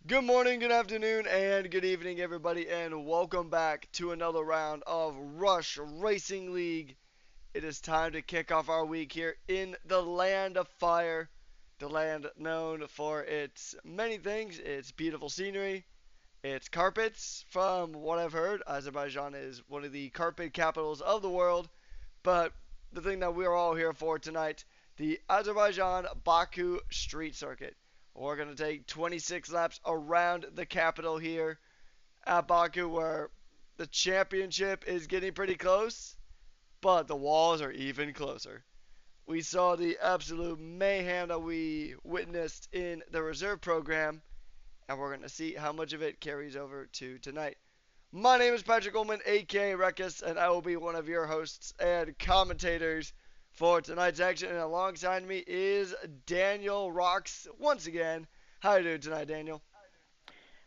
Good morning, good afternoon, and good evening, everybody, and welcome back to another round of Rush Racing League. It is time to kick off our week here in the Land of Fire, the land known for its many things, its beautiful scenery, its carpets. From what I've heard, Azerbaijan is one of the carpet capitals of the world, but the thing that we're all here for tonight, the Azerbaijan Baku Street Circuit. We're going to take 26 laps around the capital here at Baku, where the championship is getting pretty close, but the walls are even closer. We saw the absolute mayhem that we witnessed in the reserve program, and we're going to see how much of it carries over to tonight. My name is Patrick Ullman, aka Rekus, and I will be one of your hosts and commentators for tonight's action. And alongside me is Daniel Rocks once again. How you doing tonight, Daniel?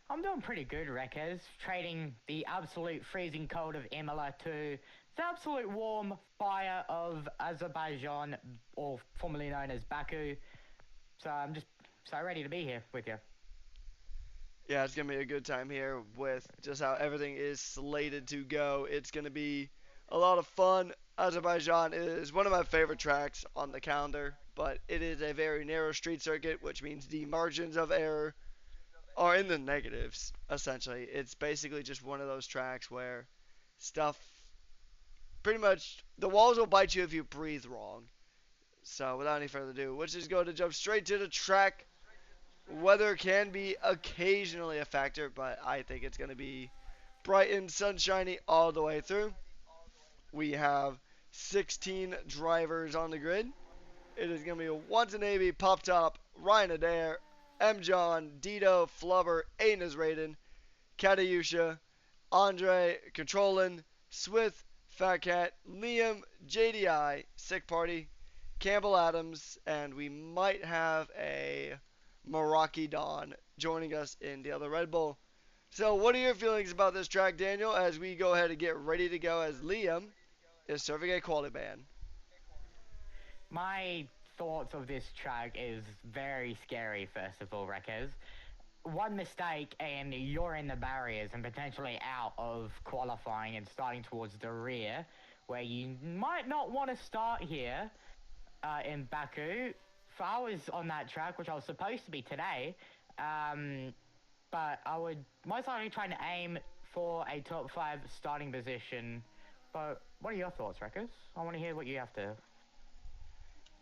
I'm doing pretty good, Rekkers. Trading the absolute freezing cold of Imola to the absolute warm fire of Azerbaijan, or formerly known as Baku. So I'm just so ready to be here with you. Yeah, it's gonna be a good time here with just how everything is slated to go. It's gonna be a lot of fun. Azerbaijan is one of my favorite tracks on the calendar, but it is a very narrow street circuit, which means the margins of error are in the negatives, essentially. It's basically just one of those tracks where stuff pretty much the walls will bite you if you breathe wrong. So without any further ado, we're just going to jump straight to the track. Weather can be occasionally a factor, but I think it's going to be bright and sunshiny all the way through. We have 16 drivers on the grid. It is going to be a Once a Navy, Pop Top, Ryan Adair, M. John, Dito, Flubber, Aiden Raiden, Katayusha, Andre, Controlin, Swift, Fatcat, Liam, JDI, Sick Party, Campbell Adams, and we might have a Meraki Dawn joining us in the other Red Bull. So, what are your feelings about this track, Daniel, as we go ahead and get ready to go as Liam is serving a quality ban? My thoughts of this track is very scary, first of all, Rekkers. One mistake and you're in the barriers and potentially out of qualifying and starting towards the rear, where you might not want to start here in Baku. If I was on that track, which I was supposed to be today, um, but I would most likely try to aim for a top five starting position. But what are your thoughts, Rekkers? I want to hear what you have to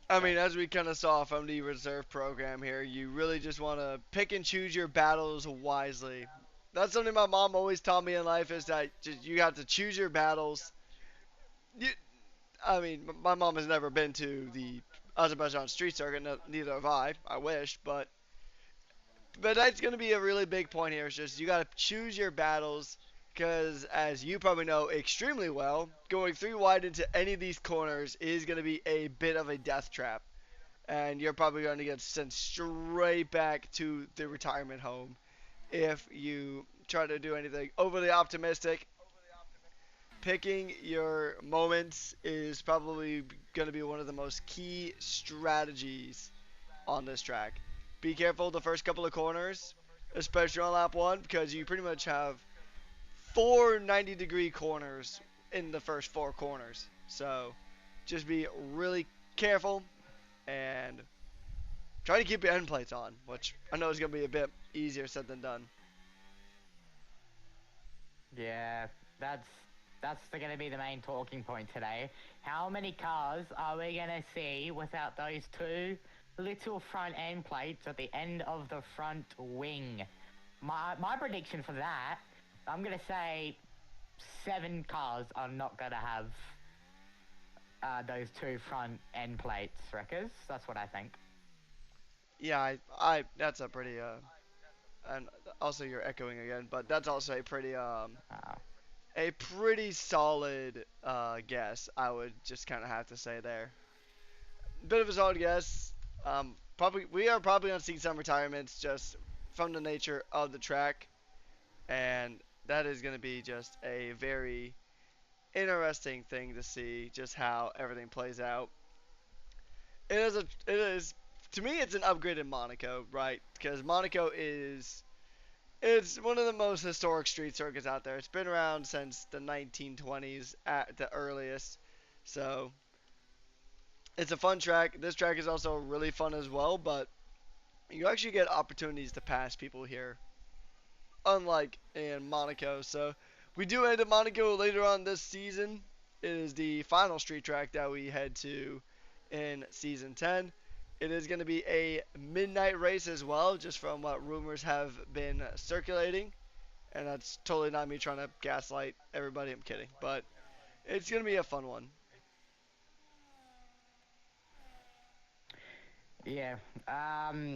I say. mean, as we kind of saw from the reserve program here, you really just want to pick and choose your battles wisely. That's something my mom always taught me in life is that just, you have to choose your battles. You, I mean, my mom has never been to the Azerbaijan street circuit, neither have I. I wish, but that's going to be a really big point here. It's just you got to choose your battles because, as you probably know extremely well, going three wide into any of these corners is going to be a bit of a death trap, and you're probably going to get sent straight back to the retirement home if you try to do anything overly optimistic. Picking your moments is probably going to be one of the most key strategies on this track. Be careful the first couple of corners, especially on lap one, because you pretty much have four 90-degree corners in the first four corners. So just be really careful and try to keep your end plates on, which I know is going to be a bit easier said than done. Yeah, that's that's going to be the main talking point today. How many cars are we going to see without those two little front end plates at the end of the front wing? My prediction for that, I'm going to say 7 cars are not going to have those two front end plates, Wreckers. That's what I think. Yeah, I that's a pretty and also you're echoing again, but that's also Uh, a pretty solid guess. I would just kind of have to say there. Bit of a solid guess. Probably we are probably gonna see some retirements just from the nature of the track, and that is gonna be just a very interesting thing to see just how everything plays out. It is to me it's an upgraded Monaco, right? Because Monaco is It's one of the most historic street circuits out there. It's been around since the 1920s at the earliest. So it's a fun track. This track is also really fun as well, but you actually get opportunities to pass people here, unlike in Monaco. So we do head to Monaco later on this season. It is the final street track that we head to in season 10. It is going to be a midnight race as well, just from what rumors have been circulating. And that's totally not me trying to gaslight everybody. I'm kidding. But it's going to be a fun one. Yeah, I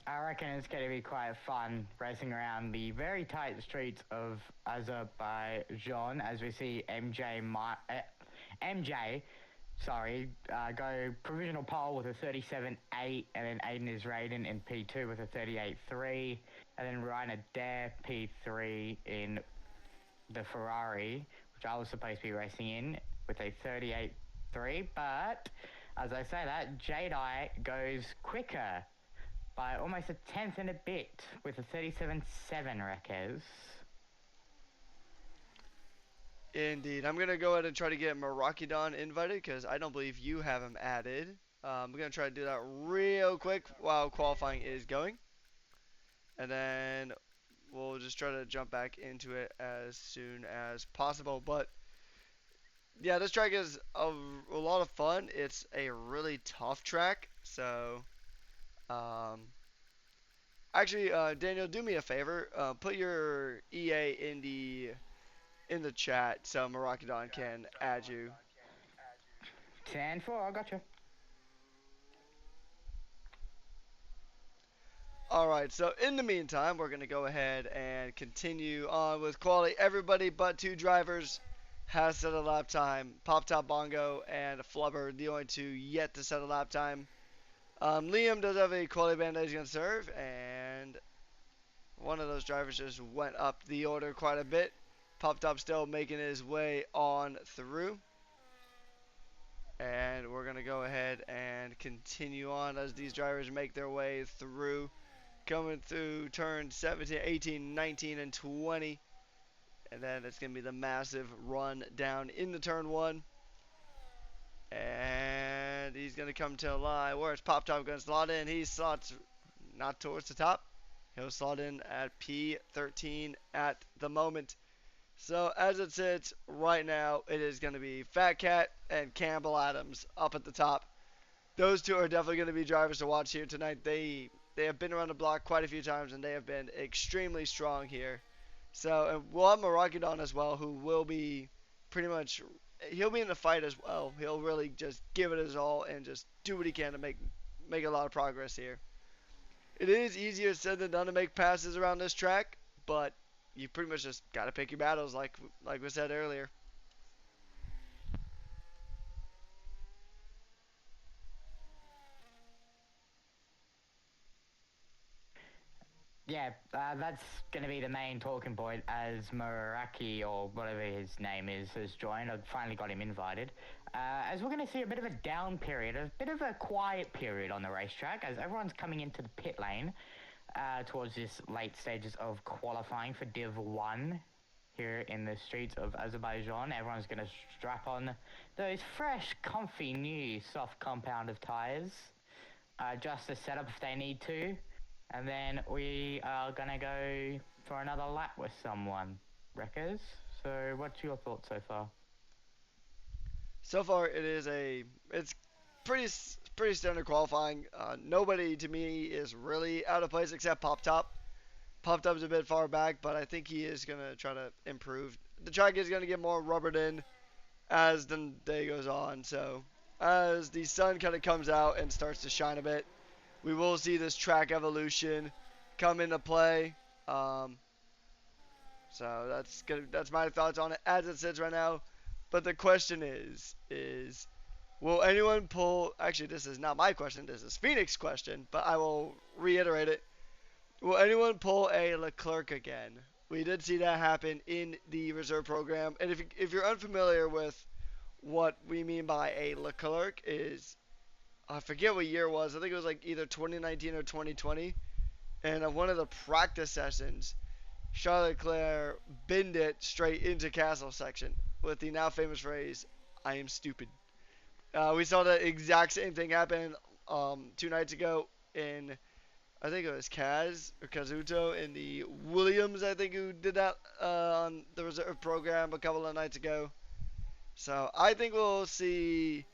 reckon it's going to be quite fun racing around the very tight streets of Azerbaijan as we see MJ, sorry, go provisional pole with a 37.8, and then Aiden is Raiden in P2 with a 38.3, and then Ryan Adair P3 in the Ferrari, which I was supposed to be racing in, with a 38.3, but as I say that, Jedi goes quicker by almost a tenth and a bit with a 37.7, Reckers. Indeed. I'm going to go ahead and try to get Marakidon invited because I don't believe you have him added. I'm going to try to do that real quick while qualifying is going. And then we'll just try to jump back into it as soon as possible. But yeah, this track is a lot of fun. It's a really tough track. So, um, actually, Daniel, do me a favor. Put your EA in the chat so Marakidon can add you. 10-4, I got you. All right, so in the meantime, we're going to go ahead and continue on with quality. Everybody but two drivers has set a lap time. Pop Top Bongo and Flubber, the only two yet to set a lap time. Liam does have a quality band that he's going to serve, and one of those drivers just went up the order quite a bit. Pop Top still making his way on through. And we're going to go ahead and continue on as these drivers make their way through. Coming through turn 17, 18, 19, and 20. And then it's going to be the massive run down into turn 1. And he's going to come to a line. Where's Pop Top going to slot in? He slots not towards the top. He'll slot in at P13 at the moment. So as it sits right now, it is going to be Fatcat and Cambell Adams up at the top. Those two are definitely going to be drivers to watch here tonight. They have been around the block quite a few times, and they have been extremely strong here. So, and we'll have Marakidon as well, who will be pretty much, he'll be in the fight as well. He'll really just give it his all and just do what he can to make a lot of progress here. It is easier said than done to make passes around this track, but you pretty much just got to pick your battles like we said earlier. Yeah, that's going to be the main talking point as Meraki, or whatever his name is, has joined. I've finally got him invited. As we're going to see a bit of a down period, a bit of a quiet period on the racetrack as everyone's coming into the pit lane towards this late stages of qualifying for Div 1 here in the streets of Azerbaijan. Everyone's going to strap on those fresh, comfy, new, soft compounded tyres just to set up if they need to. And then we are going to go for another lap with someone, Wreckers. So what's your thoughts so far? So far, it's pretty standard qualifying. Nobody to me is really out of place except Pop Top. Pop Top's a bit far back, but I think he is gonna try to improve. The track is gonna get more rubbered in as the day goes on. So as the sun kind of comes out and starts to shine a bit, we will see this track evolution come into play. So that's my thoughts on it as it sits right now. But the question is will anyone pull? Actually, this is not my question. This is Phoenix's question, but I will reiterate it. Will anyone pull a Leclerc again? We did see that happen in the reserve program, and if you're unfamiliar with what we mean by a Leclerc, is I forget what year it was. I think it was like either 2019 or 2020. And one of the practice sessions, Charlotte Claire binned it straight into castle section with the now famous phrase, "I am stupid." We saw the exact same thing happen 2 nights ago in, I think it was Kaz or Kazuto in the Williams, I think, who did that on the reserve program a couple of nights ago. So I think we'll see.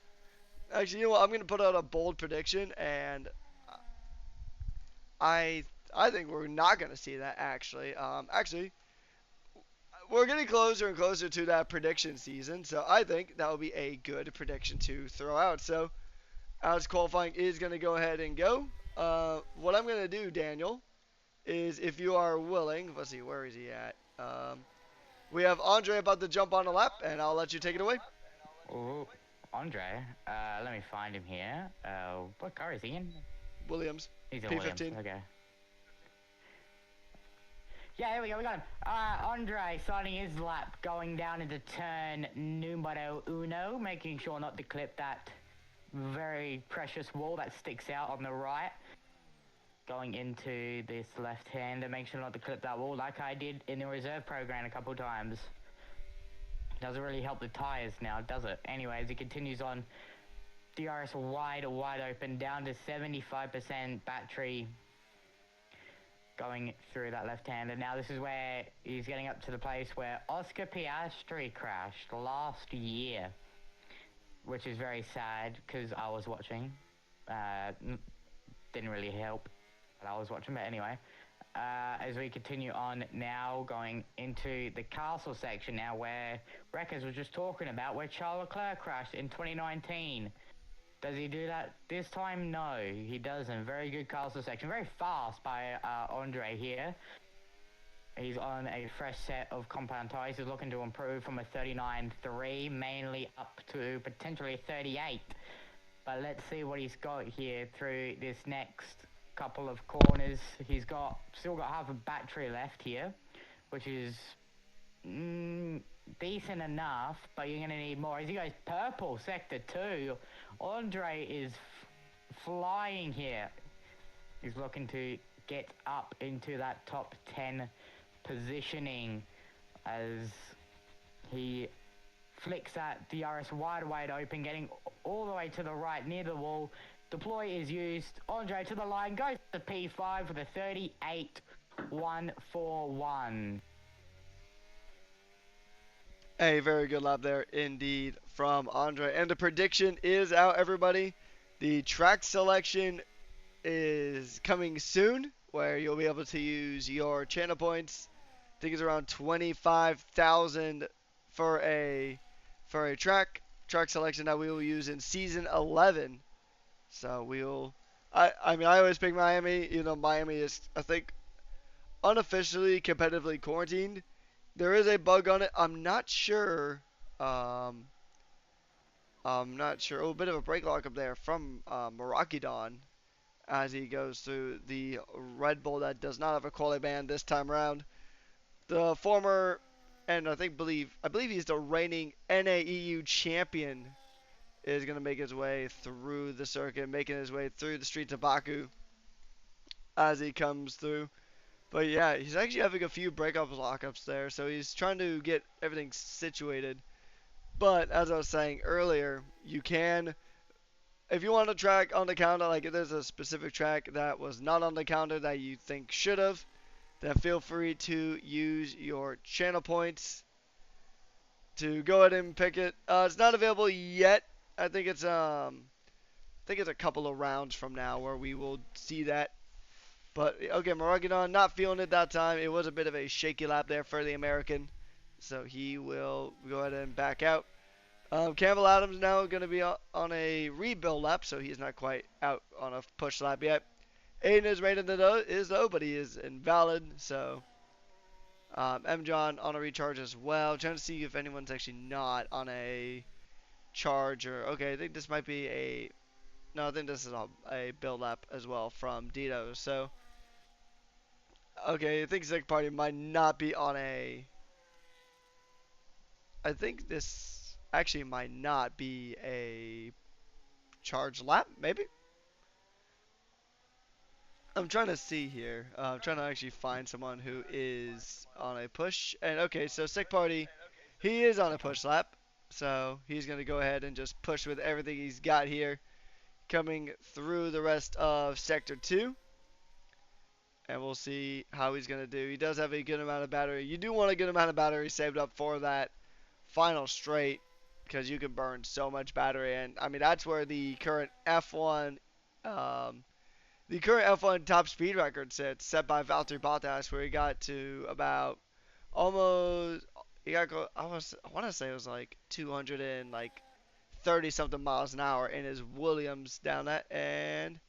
Actually, you know what? I'm going to put out a bold prediction, and I I think we're not going to see that actually. Actually, we're getting closer and closer to that prediction season, so I think that will be a good prediction to throw out. So as qualifying is going to go ahead and go, what I'm going to do, Daniel, is if you are willing, let's see, where is he at? We have Andre about to jump on a lap, and I'll let you take it away. Ooh, Andre. Let me find him here. What car is he in? Williams, He's in Williams. P15. Okay. Yeah, here we go. We got him. Andre starting his lap, going down into turn numero uno, making sure not to clip that very precious wall that sticks out on the right. Going into this left hander, make sure not to clip that wall like I did in the reserve program a couple times. Doesn't really help the tires now, does it? Anyways, it continues on. DRS wide open, down to 75% battery. Going through that left-hander. Now this is where he's getting up to the place where Oscar Piastri crashed last year, which is very sad because I was watching. Didn't really help, but I was watching. But anyway, as we continue on now, going into the castle section now, where Reckers was just talking about, where Charles Leclerc crashed in 2019. Does he do that this time? No, he doesn't. Very good castle section. Very fast by Andre here. He's on a fresh set of compound tyres. He's looking to improve from a 39.3 mainly up to potentially 38. But let's see what he's got here through this next couple of corners. He's still got half a battery left here, which is decent enough, but you're going to need more. As he goes purple, sector 2, Andre is flying here. He's looking to get up into that top 10 positioning as he flicks that DRS wide open, getting all the way to the right near the wall. Deploy is used. Andre to the line, goes to P5 with a 38.141. A very good lap there indeed from Andre. And the prediction is out, everybody. The track selection is coming soon, where you'll be able to use your channel points. I think it's around 25,000 for a track selection that we will use in season 11. So we'll. I mean, I always pick Miami. You know, Miami is, I think, unofficially competitively quarantined. There is a bug on it. I'm not sure. I'm not sure. Oh, a bit of a brake lock up there from Marakidon as he goes through the Red Bull that does not have a quality band this time around. The former, and I believe he's the reigning NAEU champion, is going to make his way through the circuit, making his way through the streets of Baku as he comes through. But yeah, he's actually having a few breakup lockups there, so he's trying to get everything situated. But as I was saying earlier, you can, if you want a track on the counter, like if there's a specific track that was not on the counter that you think should have, then feel free to use your channel points to go ahead and pick it. It's not available yet. I think it's a couple of rounds from now where we will see that. But okay, Maragidon not feeling it that time. It was a bit of a shaky lap there for the American, so he will go ahead and back out. Cambell Adams now going to be on a rebuild lap, so he's not quite out on a push lap yet. Aiden is rated though, but he is invalid, so M. John on a recharge as well. Trying to see if anyone's actually not on a charger. Okay, I think this might be a. No, I think this is a build lap as well from Dito. So, okay, I think Sick Party might not be on a. I think this actually might not be a charge lap, maybe? I'm trying to see here. I'm trying to actually find someone who is on a push. And okay, so Sick Party, he is on a push lap. So he's going to go ahead and just push with everything he's got here, coming through the rest of Sector 2. And we'll see how he's going to do. He does have a good amount of battery. You do want a good amount of battery saved up for that final straight because you can burn so much battery. And I mean, that's where um, the current F1 top speed record sits, set by Valtteri Bottas, where he got to about almost he got I want to say it was like 200 and like 30 something miles an hour in his Williams down that, and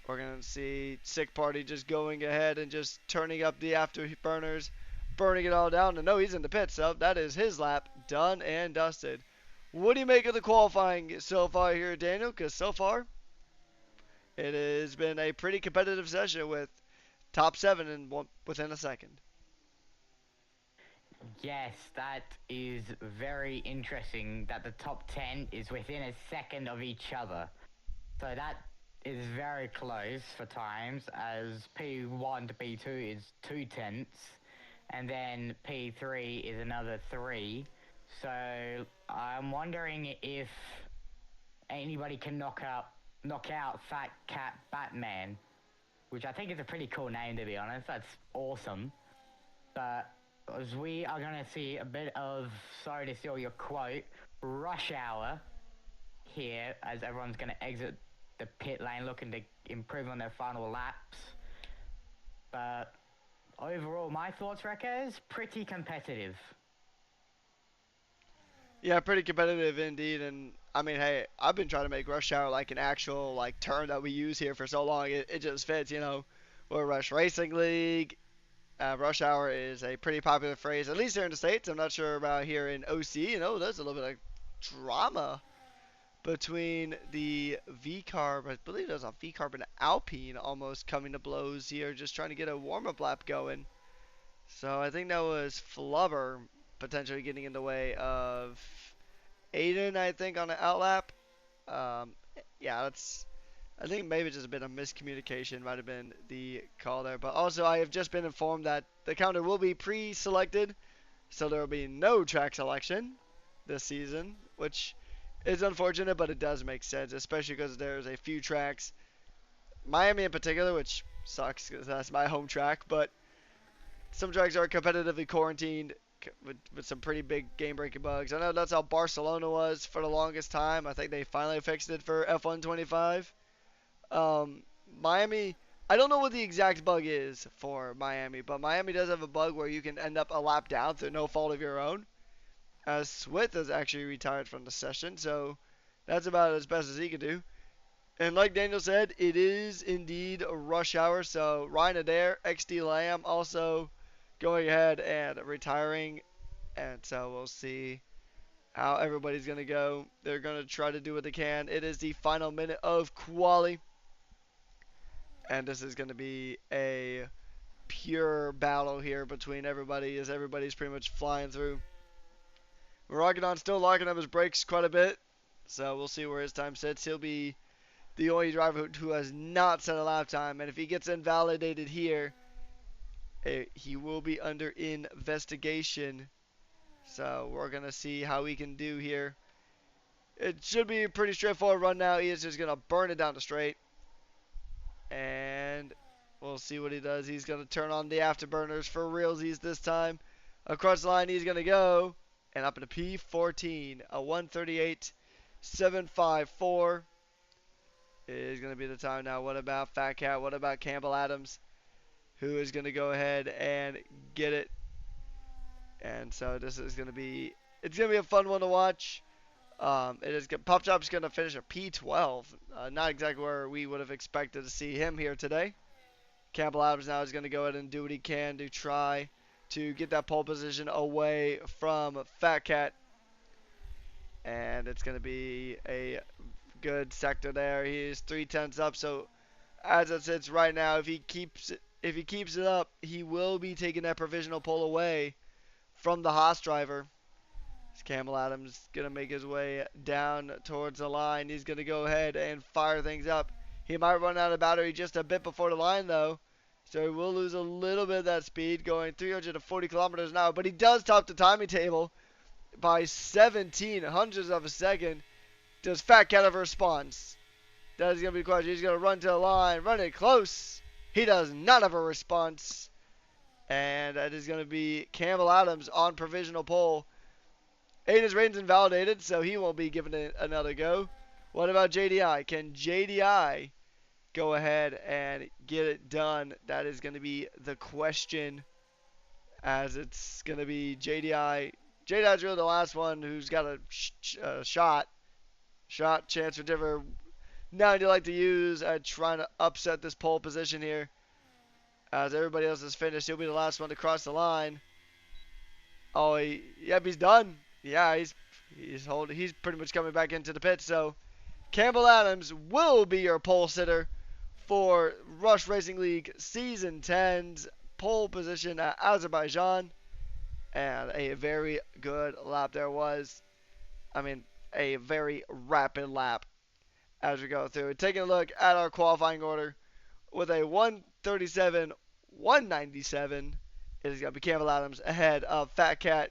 we're gonna see Sick Party just going ahead and just turning up the afterburners, burning it all down. And no, he's in the pits, so that is his lap done and dusted. What do you make of the qualifying so far here, Daniel? Because so far it has been a pretty competitive session with top seven in within a second. Yes, that is very interesting that the top 10 is within a second of each other. So that is very close for times, as P1 to P2 is 2 tenths, and then P3 is another 3. So I'm wondering if anybody can knock out Fat Cat Batman, which I think is a pretty cool name, to be honest. That's awesome. But as we are going to see a bit of, sorry to steal your quote, rush hour here, as everyone's going to exit the pit lane looking to improve on their final laps. But overall, my thoughts, Rekka, is pretty competitive. Yeah, pretty competitive indeed. And I mean, hey, I've been trying to make rush hour like an actual like term that we use here for so long. It just fits, you know. We're Rush Racing League. Rush hour is a pretty popular phrase, at least here in the States. I'm not sure about here in OC. You know, there's a little bit of drama between the V Carb. I believe there's a V Carb and Alpine almost coming to blows here, just trying to get a warm up lap going. So I think that was Flubber potentially getting in the way of Aiden, I think, on the outlap. Um, yeah, that's. I think maybe just a bit of miscommunication might have been the call there. But also, I have just been informed that the counter will be pre-selected, so there will be no track selection this season, which is unfortunate, but it does make sense, especially because there's a few tracks, Miami in particular, which sucks because that's my home track, but some tracks are competitively quarantined with some pretty big game-breaking bugs. I know that's how Barcelona was for the longest time. I think they finally fixed it for F1 25. Um, Miami, I don't know what the exact bug is for Miami, but Miami does have a bug where you can end up a lap down through no fault of your own. As Swith is actually retired from the session, so that's about as best as he can do. And like Daniel said, it is indeed a rush hour, so Ryan Adair, XD Lamb also going ahead and retiring, and so we'll see how everybody's going to go. They're going to try to do what they can. It is the final minute of quali, and this is going to be a pure battle here between everybody as everybody's pretty much flying through. Maragadon still locking up his brakes quite a bit, so we'll see where his time sits. He'll be the only driver who has not set a lap time, and if he gets invalidated here, he will be under investigation. So we're going to see how he can do here. It should be a pretty straightforward run now. He is just going to burn it down the straight. And we'll see what he does. He's going to turn on the afterburners for realsies this time. Across the line he's going to go. And up into P14. A 138.754 is going to be the time now. What about Fat Cat? What about Cambell Adams? Who is going to go ahead and get it? And so this is going to be, it's going to be a fun one to watch. It is Pop Chop's going to finish a P12. Not exactly where we would have expected to see him here today. Campbell Adams now is going to go ahead and do what he can to try to get that pole position away from Fat Cat. And it's going to be a good sector there. He is 3/10 up, so as it sits right now, if he keeps it up, he will be taking that provisional pole away from the Haas driver. Campbell Adams going to make his way down towards the line. He's going to go ahead and fire things up. He might run out of battery just a bit before the line, though. So he will lose a little bit of that speed going 340 kilometers an hour. But he does top the timing table by 17 hundredths of a second. Does Fatcat have a response? That is going to be the question. He's going to run to the line, run it close. He does not have a response. And that is going to be Cambell Adams on provisional pole. Aiden's rating's invalidated, so he won't be given it another go. What about JDI? Can JDI go ahead and get it done? That is going to be the question, as it's going to be JDI. JDI's really the last one who's got a shot chance, whichever now you like to use at trying to upset this pole position here. As everybody else is finished, he'll be the last one to cross the line. Oh, yep, he's done. Yeah, he's pretty much coming back into the pit. So Cambell Adams will be your pole sitter for Rush Racing League Season 10's pole position at Azerbaijan. And a very good lap there was. I mean, a very rapid lap as we go through. Taking a look at our qualifying order with a 137, 197. It is going to be Cambell Adams ahead of Fatcat,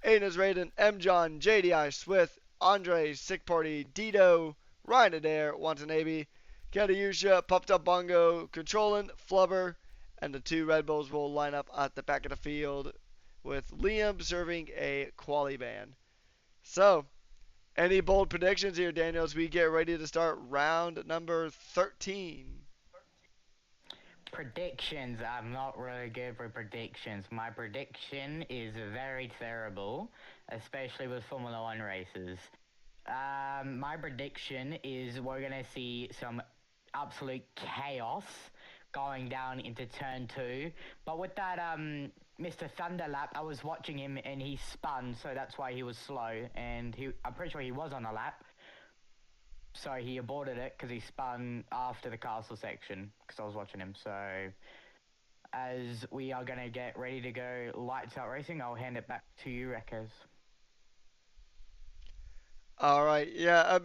Aiden Raiden, M. John, JDI Swift, Andre Sickparty, Dido, Ryan Adair, Watanabe, Kadayusha, Pumped Up Bongo, Controlling, Flubber, and the two Red Bulls will line up at the back of the field with Liam serving a quali ban. So, any bold predictions here, Daniel, as we get ready to start round number 13? Predictions. I'm not really good for predictions. My prediction is very terrible, especially with Formula One races. My prediction is we're going to see some absolute chaos going down into turn 2. But with that Mr. Thunderlap, I was watching him and he spun, so that's why he was slow. And I'm pretty sure he was on a lap. So he aborted it because he spun after the castle section because I was watching him. So as we are going to get ready to go lights out racing, I'll hand it back to you, Rekkers. All right, yeah,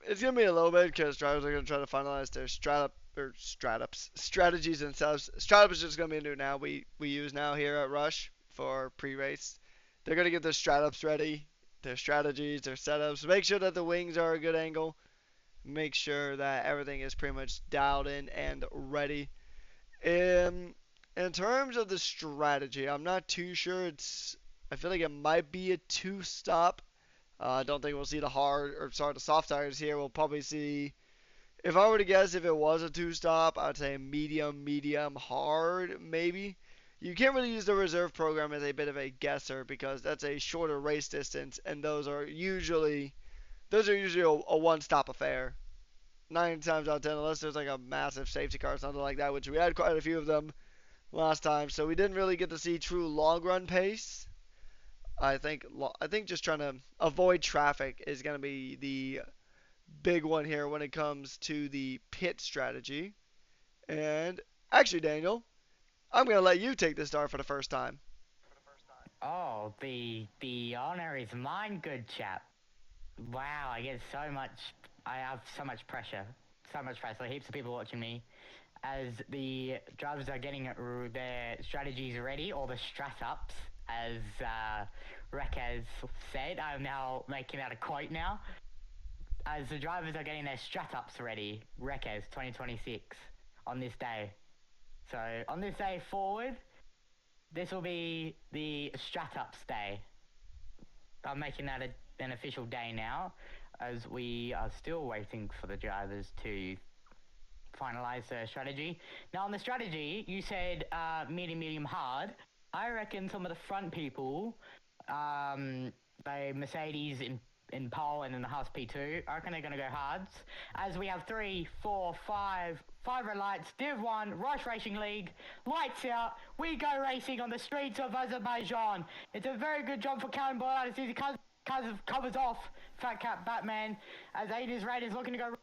it's gonna be a little bit because drivers are gonna try to finalize their strategies themselves. Stratup is just gonna be new now. We use now here at Rush for pre-race. They're gonna get their Stratups ready, their strategies, their setups. Make sure that the wings are a good angle. Make sure that everything is pretty much dialed in and ready. In terms of the strategy, I'm not too sure. I feel like it might be a two-stop. I don't think we'll see the soft tires here. We'll probably see, if I were to guess, if it was a two-stop, I'd say medium, hard, maybe. You can't really use the reserve program as a bit of a guesser because that's a shorter race distance, and those are usually a one-stop affair. 9 times out of 10, unless there's like a massive safety car or something like that, which we had quite a few of them last time, so we didn't really get to see true long-run pace. I think just trying to avoid traffic is going to be the big one here when it comes to the pit strategy. And actually, Daniel, I'm going to let you take the start for the first time. Oh, the honor is mine, good chap. Wow, I get so much. I have so much pressure. So much pressure. Heaps of people watching me. As the drivers are getting their strategies ready, or the strat-ups, as Rekkers said. I'm now making that a quote now. As the drivers are getting their strat-ups ready, Rekkers 2026, on this day. So, on this day forward, this will be the strat-ups day. I'm making that an official day now, as we are still waiting for the drivers to finalize their strategy. Now, on the strategy, you said medium, hard. I reckon some of the front people, the Mercedes in pole and then the Haas P2, I reckon they're going to go hards. As we have 3, 4, 5 red lights, Div1, Rush Racing League, lights out, we go racing on the streets of Azerbaijan. It's a very good job for Cambell as he covers off Fatcat Batman, as Aiden's Raid is looking to go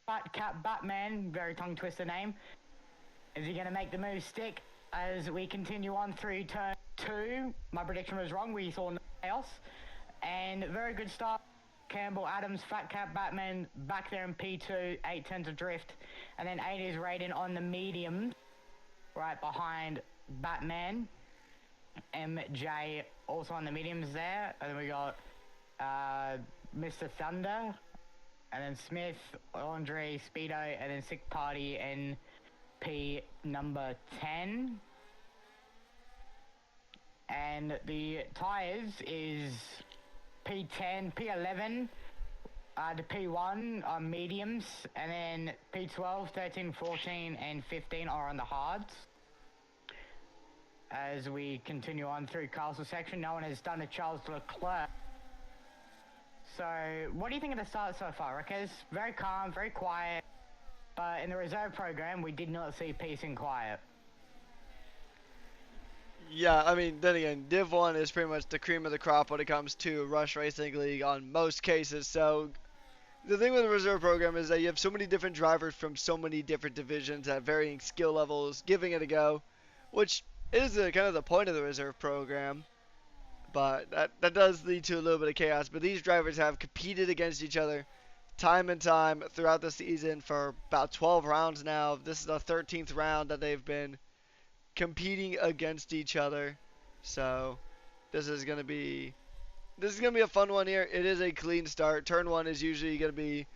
Fatcat Batman, very tongue twister name. Is he going to make the move stick? As we continue on through turn 2, my prediction was wrong. We saw chaos, and very good start Cambell, Adams, Fatcat, Batman back there in P2, 8 turns adrift, and then 8 is raiding on the medium, right behind Batman. MJ also on the mediums there, and then we got Mr. Thunder, and then Smith, Andre, Speedo, and then Sick Party in P number 10. And the tires is P10, P11, the P1 are mediums, and then P12, 13, 14, and 15 are on the hards. As we continue on through Castle section, no one has done a Charles Leclerc. So, what do you think of the start so far, Rickers? Very calm, very quiet, but in the reserve program, we did not see peace and quiet. Yeah, I mean, then again, Div1 is pretty much the cream of the crop when it comes to Rush Racing League on most cases. So, the thing with the reserve program is that you have so many different drivers from so many different divisions at varying skill levels giving it a go, which is kind of the point of the reserve program. But that does lead to a little bit of chaos. But these drivers have competed against each other time and time throughout the season for about 12 rounds now. This is the 13th round that they've been competing against each other. So this is gonna be a fun one here. It is a clean start. Turn one is usually gonna be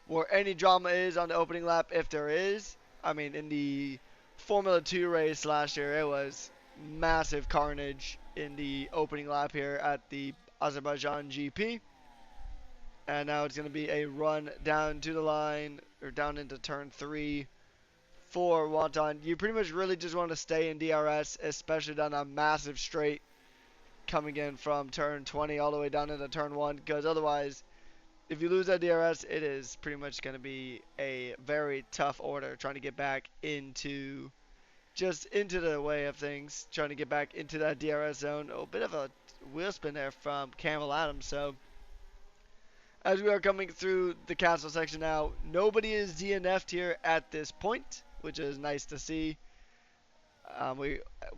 where any drama is on the opening lap, if there is. I mean, in the Formula 2 race last year, it was massive carnage in the opening lap here at the Azerbaijan GP. And now it's going to be a run down to the line, or down into turn 3 for Wonton. You pretty much really just want to stay in DRS, especially down a massive straight coming in from turn 20 all the way down into turn 1, because otherwise, if you lose that DRS, it is pretty much going to be a very tough order trying to get back into the way of things, trying to get back into that DRS zone. Oh, bit of a wheel spin there from Cambell Adams. So as we are coming through the castle section now, nobody is DNF'd here at this point, which is nice to see.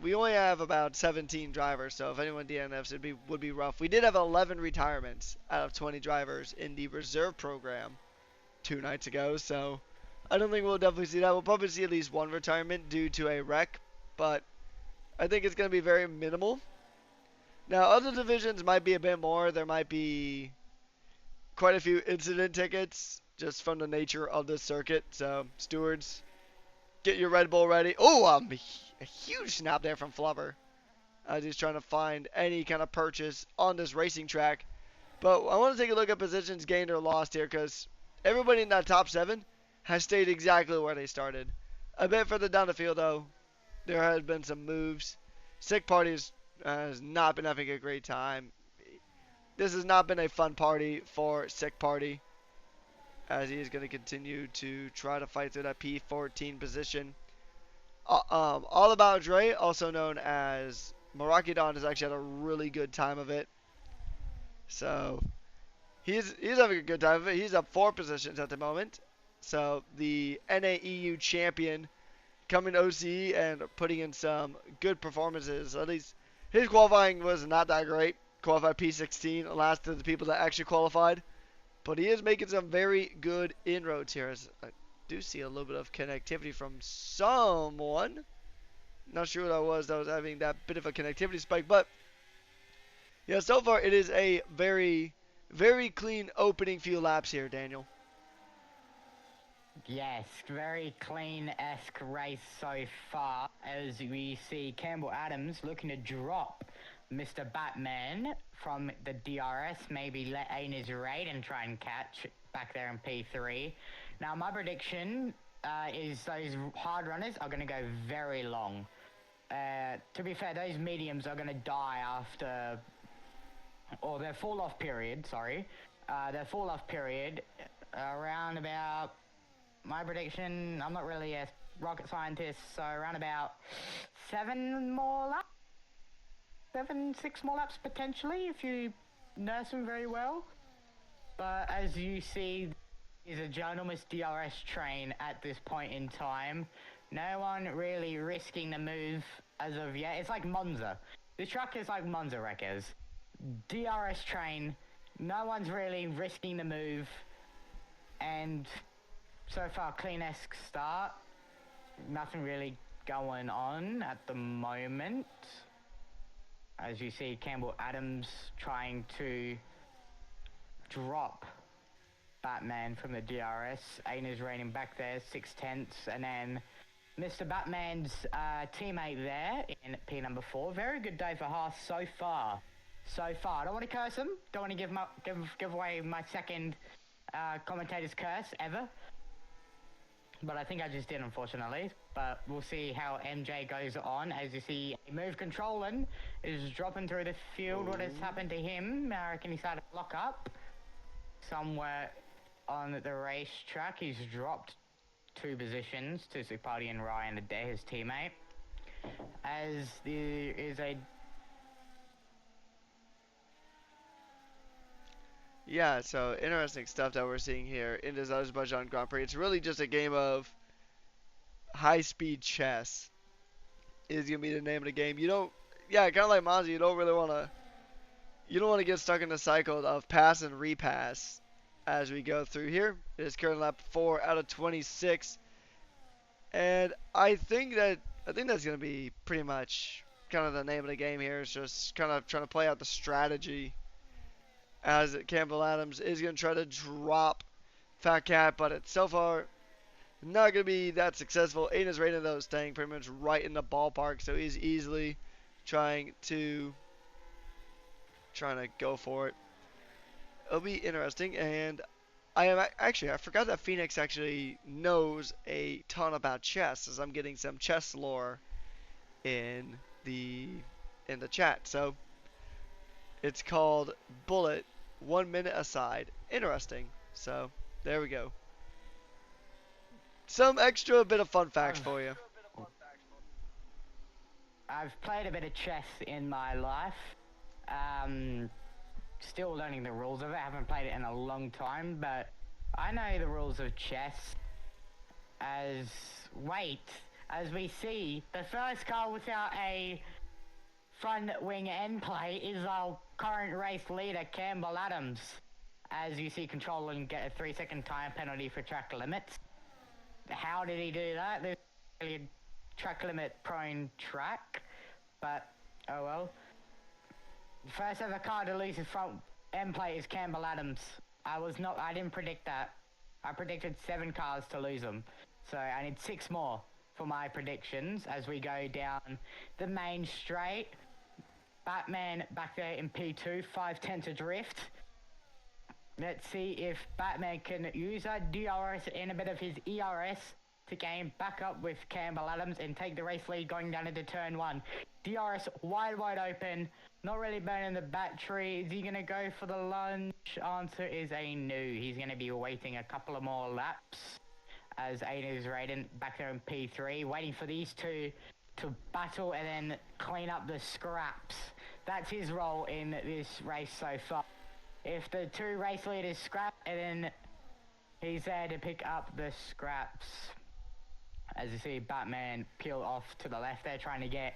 We only have about 17 drivers, so if anyone DNFs, would be rough. We did have 11 retirements out of 20 drivers in the reserve program 2 nights ago, so I don't think we'll definitely see that. We'll probably see at least one retirement due to a wreck, but I think it's going to be very minimal. Now, other divisions might be a bit more. There might be quite a few incident tickets just from the nature of the circuit. So, stewards, get your Red Bull ready. Oh, a huge snap there from Flubber. He's trying to find any kind of purchase on this racing track. But I want to take a look at positions gained or lost here, because everybody in that top 7 has stayed exactly where they started. A bit further down the field, though, there has been some moves. Sick Party has not been having a great time. This has not been a fun party for Sick Party, as he is going to continue to try to fight through that P14 position. All About Dre, also known as Marakidon, has actually had a really good time of it. So he's having a good time of it. He's up 4 positions at the moment. So the NAEU champion coming OCE and putting in some good performances. At least his qualifying was not that great. Qualified P16, last of the people that actually qualified. But he is making some very good inroads here. As I do see a little bit of connectivity from someone. Not sure what that was having that bit of a connectivity spike. But yeah, so far it is a very, very clean opening few laps here, Daniel. Yes, very clean-esque race so far, as we see Cambell Adams looking to drop Mr. Batman from the DRS, maybe let Aina's raid and try and catch back there in P3. Now, my prediction is those hard runners are going to go very long. To be fair, those mediums are going to die after, or their fall-off period, their fall-off period around about, my prediction, I'm not really a rocket scientist, so around about 6 more laps potentially, if you nurse them very well. But as you see, is a ginormous DRS train at this point in time. No one really risking the move as of yet. It's like Monza. The truck is like Monza wreckers. DRS train, No one's really risking the move, and so far, clean-esque start. Nothing really going on at the moment. As you see, Campbell Adams trying to drop Batman from the DRS. Aina's raining back there, 6/10, and then Mr. Batman's teammate there in P number 4. Very good day for Haas so far. So far. I don't want to curse him. Don't want to give away my second commentator's curse ever. But I think I just did, unfortunately. But we'll see how MJ goes on. As you see, Move Controlling is dropping through the field. What has happened to him? I reckon he's had a lock up somewhere on the racetrack. He's dropped 2 positions to Supati and Ryan Adair, his teammate. As there is a... Yeah, so interesting stuff that we're seeing here in this Azerbaijan Grand Prix. It's really just a game of high-speed chess is gonna be the name of the game. You don't, yeah, kind of like Monzi. You don't want to get stuck in the cycle of pass and repass as we go through here. It is current lap 4 out of 26, and I think that's gonna be pretty much kind of the name of the game here. It's just kind of trying to play out the strategy as Campbell Adams is gonna try to drop Fatcat, but it's so far not going to be that successful. Aiden's rating though is staying pretty much right in the ballpark, so he's easily trying to go for it. It'll be interesting, and I forgot that Phoenix actually knows a ton about chess, as I'm getting some chess lore in the in the chat. So it's called Bullet 1 minute aside. Interesting. So there we go. Some extra bit of fun facts for you. I've played a bit of chess in my life. Still learning the rules of it. I haven't played it in a long time, but I know the rules of chess. As we see, the first car without a front wing end plate is our current race leader, Campbell Adams. As you see, controlling get a 3-second time penalty for track limits. How did he do that? There's really a track limit prone track, but oh well. The first ever car to lose his front end plate is Campbell Adams. I didn't predict that. I predicted 7 cars to lose them. So I need 6 more for my predictions as we go down the main straight. Batman back there in P2, 510 to drift. Let's see if Batman can use that DRS and a bit of his ERS to gain back up with Campbell Adams and take the race lead going down into turn 1. DRS wide open, not really burning the battery. Is he going to go for the lunge? Answer is a no. He's going to be waiting a couple of more laps as Aiden is rated back there in P3, waiting for these two to battle and then clean up the scraps. That's his role in this race so far. If the 2 race leaders scrap, and then he's there to pick up the scraps. As you see, Batman peel off to the left there, trying to get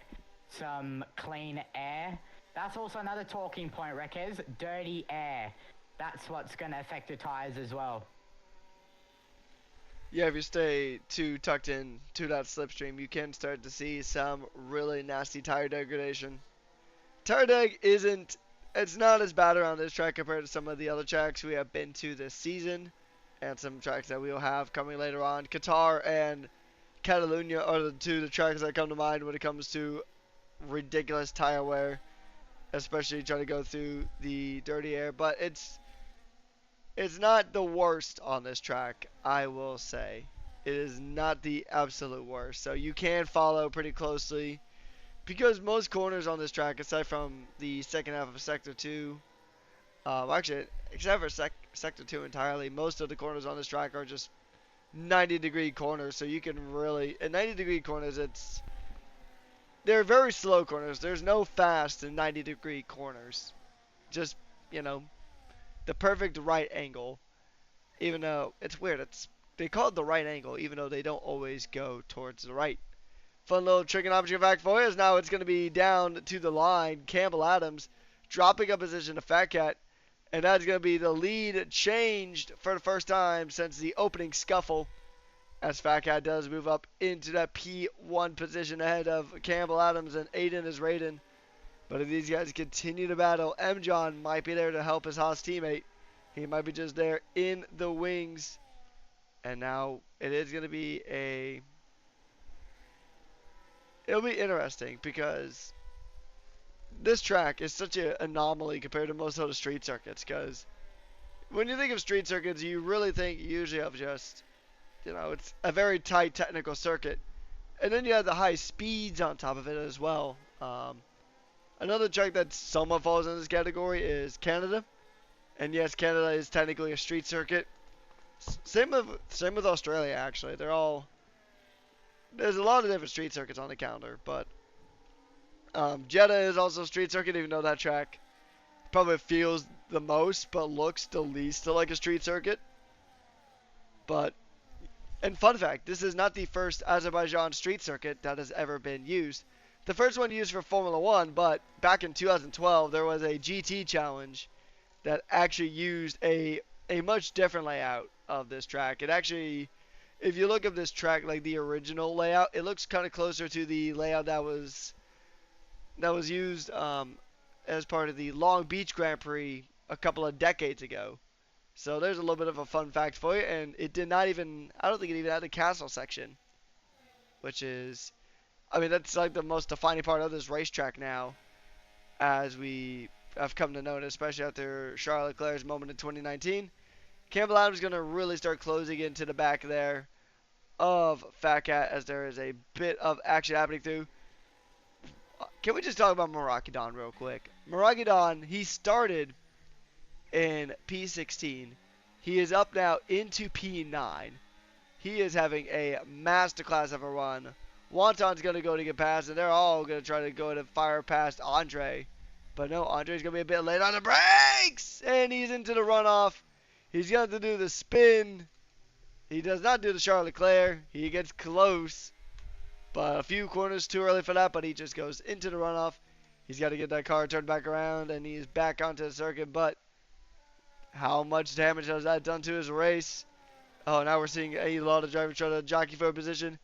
some clean air. That's also another talking point, Wreckers. Dirty air. That's what's going to affect the tires as well. Yeah, if you stay too tucked in to that slipstream, you can start to see some really nasty tire degradation. Tire deg it's not as bad around this track compared to some of the other tracks we have been to this season, and some tracks that we will have coming later on. Qatar and Catalunya are the tracks that come to mind when it comes to ridiculous tire wear, especially trying to go through the dirty air. But it's not the worst on this track, I will say. It is not the absolute worst. So you can follow pretty closely, because most corners on this track, aside from the second half of Sector 2, actually, except for Sector 2 entirely, most of the corners on this track are just 90-degree corners. So you can really, at 90-degree corners, they're very slow corners. There's no fast in 90-degree corners. Just, the perfect right angle. Even though, it's weird, they call it the right angle, even though they don't always go towards the right. Fun little trigonometry fact for you is now it's going to be down to the line. Campbell Adams dropping a position to Fatcat. And that's going to be the lead changed for the first time since the opening scuffle, as Fatcat does move up into that P1 position ahead of Cambell Adams and Aiden is Raiden. But if these guys continue to battle, M. John might be there to help his Haas teammate. He might be just there in the wings. And now it is going to be it'll be interesting because this track is such an anomaly compared to most other street circuits. Because when you think of street circuits, you really think usually of just, it's a very tight technical circuit. And then you have the high speeds on top of it as well. Another track that somewhat falls in this category is Canada. And yes, Canada is technically a street circuit. Same with Australia actually. There's a lot of different street circuits on the calendar, but Jeddah is also a street circuit, even though that track probably feels the most, but looks the least like a street circuit. But, and fun fact, this is not the first Azerbaijan street circuit that has ever been used. The first one used for Formula One, but back in 2012 there was a GT challenge that actually used a much different layout of this track. It actually, if you look at this track, like the original layout, it looks kind of closer to the layout that was used as part of the Long Beach Grand Prix a couple of decades ago. So there's a little bit of a fun fact for you, and it did not even, I don't think it even had a castle section, which is, I mean, that's like the most defining part of this racetrack now, as we have come to know it, especially after Charles Leclerc's moment in 2019. Cambell Adams is going to really start closing into the back there of Fatcat as there is a bit of action happening through. Can we just talk about Marakidan real quick? Marakidan, he started in P16. He is up now into P9. He is having a masterclass of a run. Wonton's going to go to get past, and they're all going to try to go to fire past Andre. But no, Andre's going to be a bit late on the brakes, and he's into the runoff. He's going to do the spin. He does not do the Charles Leclerc. He gets close, but a few corners too early for that, but he just goes into the runoff. He's got to get that car turned back around, and he's back onto the circuit, but how much damage has that done to his race? Oh, now we're seeing a lot of drivers trying to jockey for a position.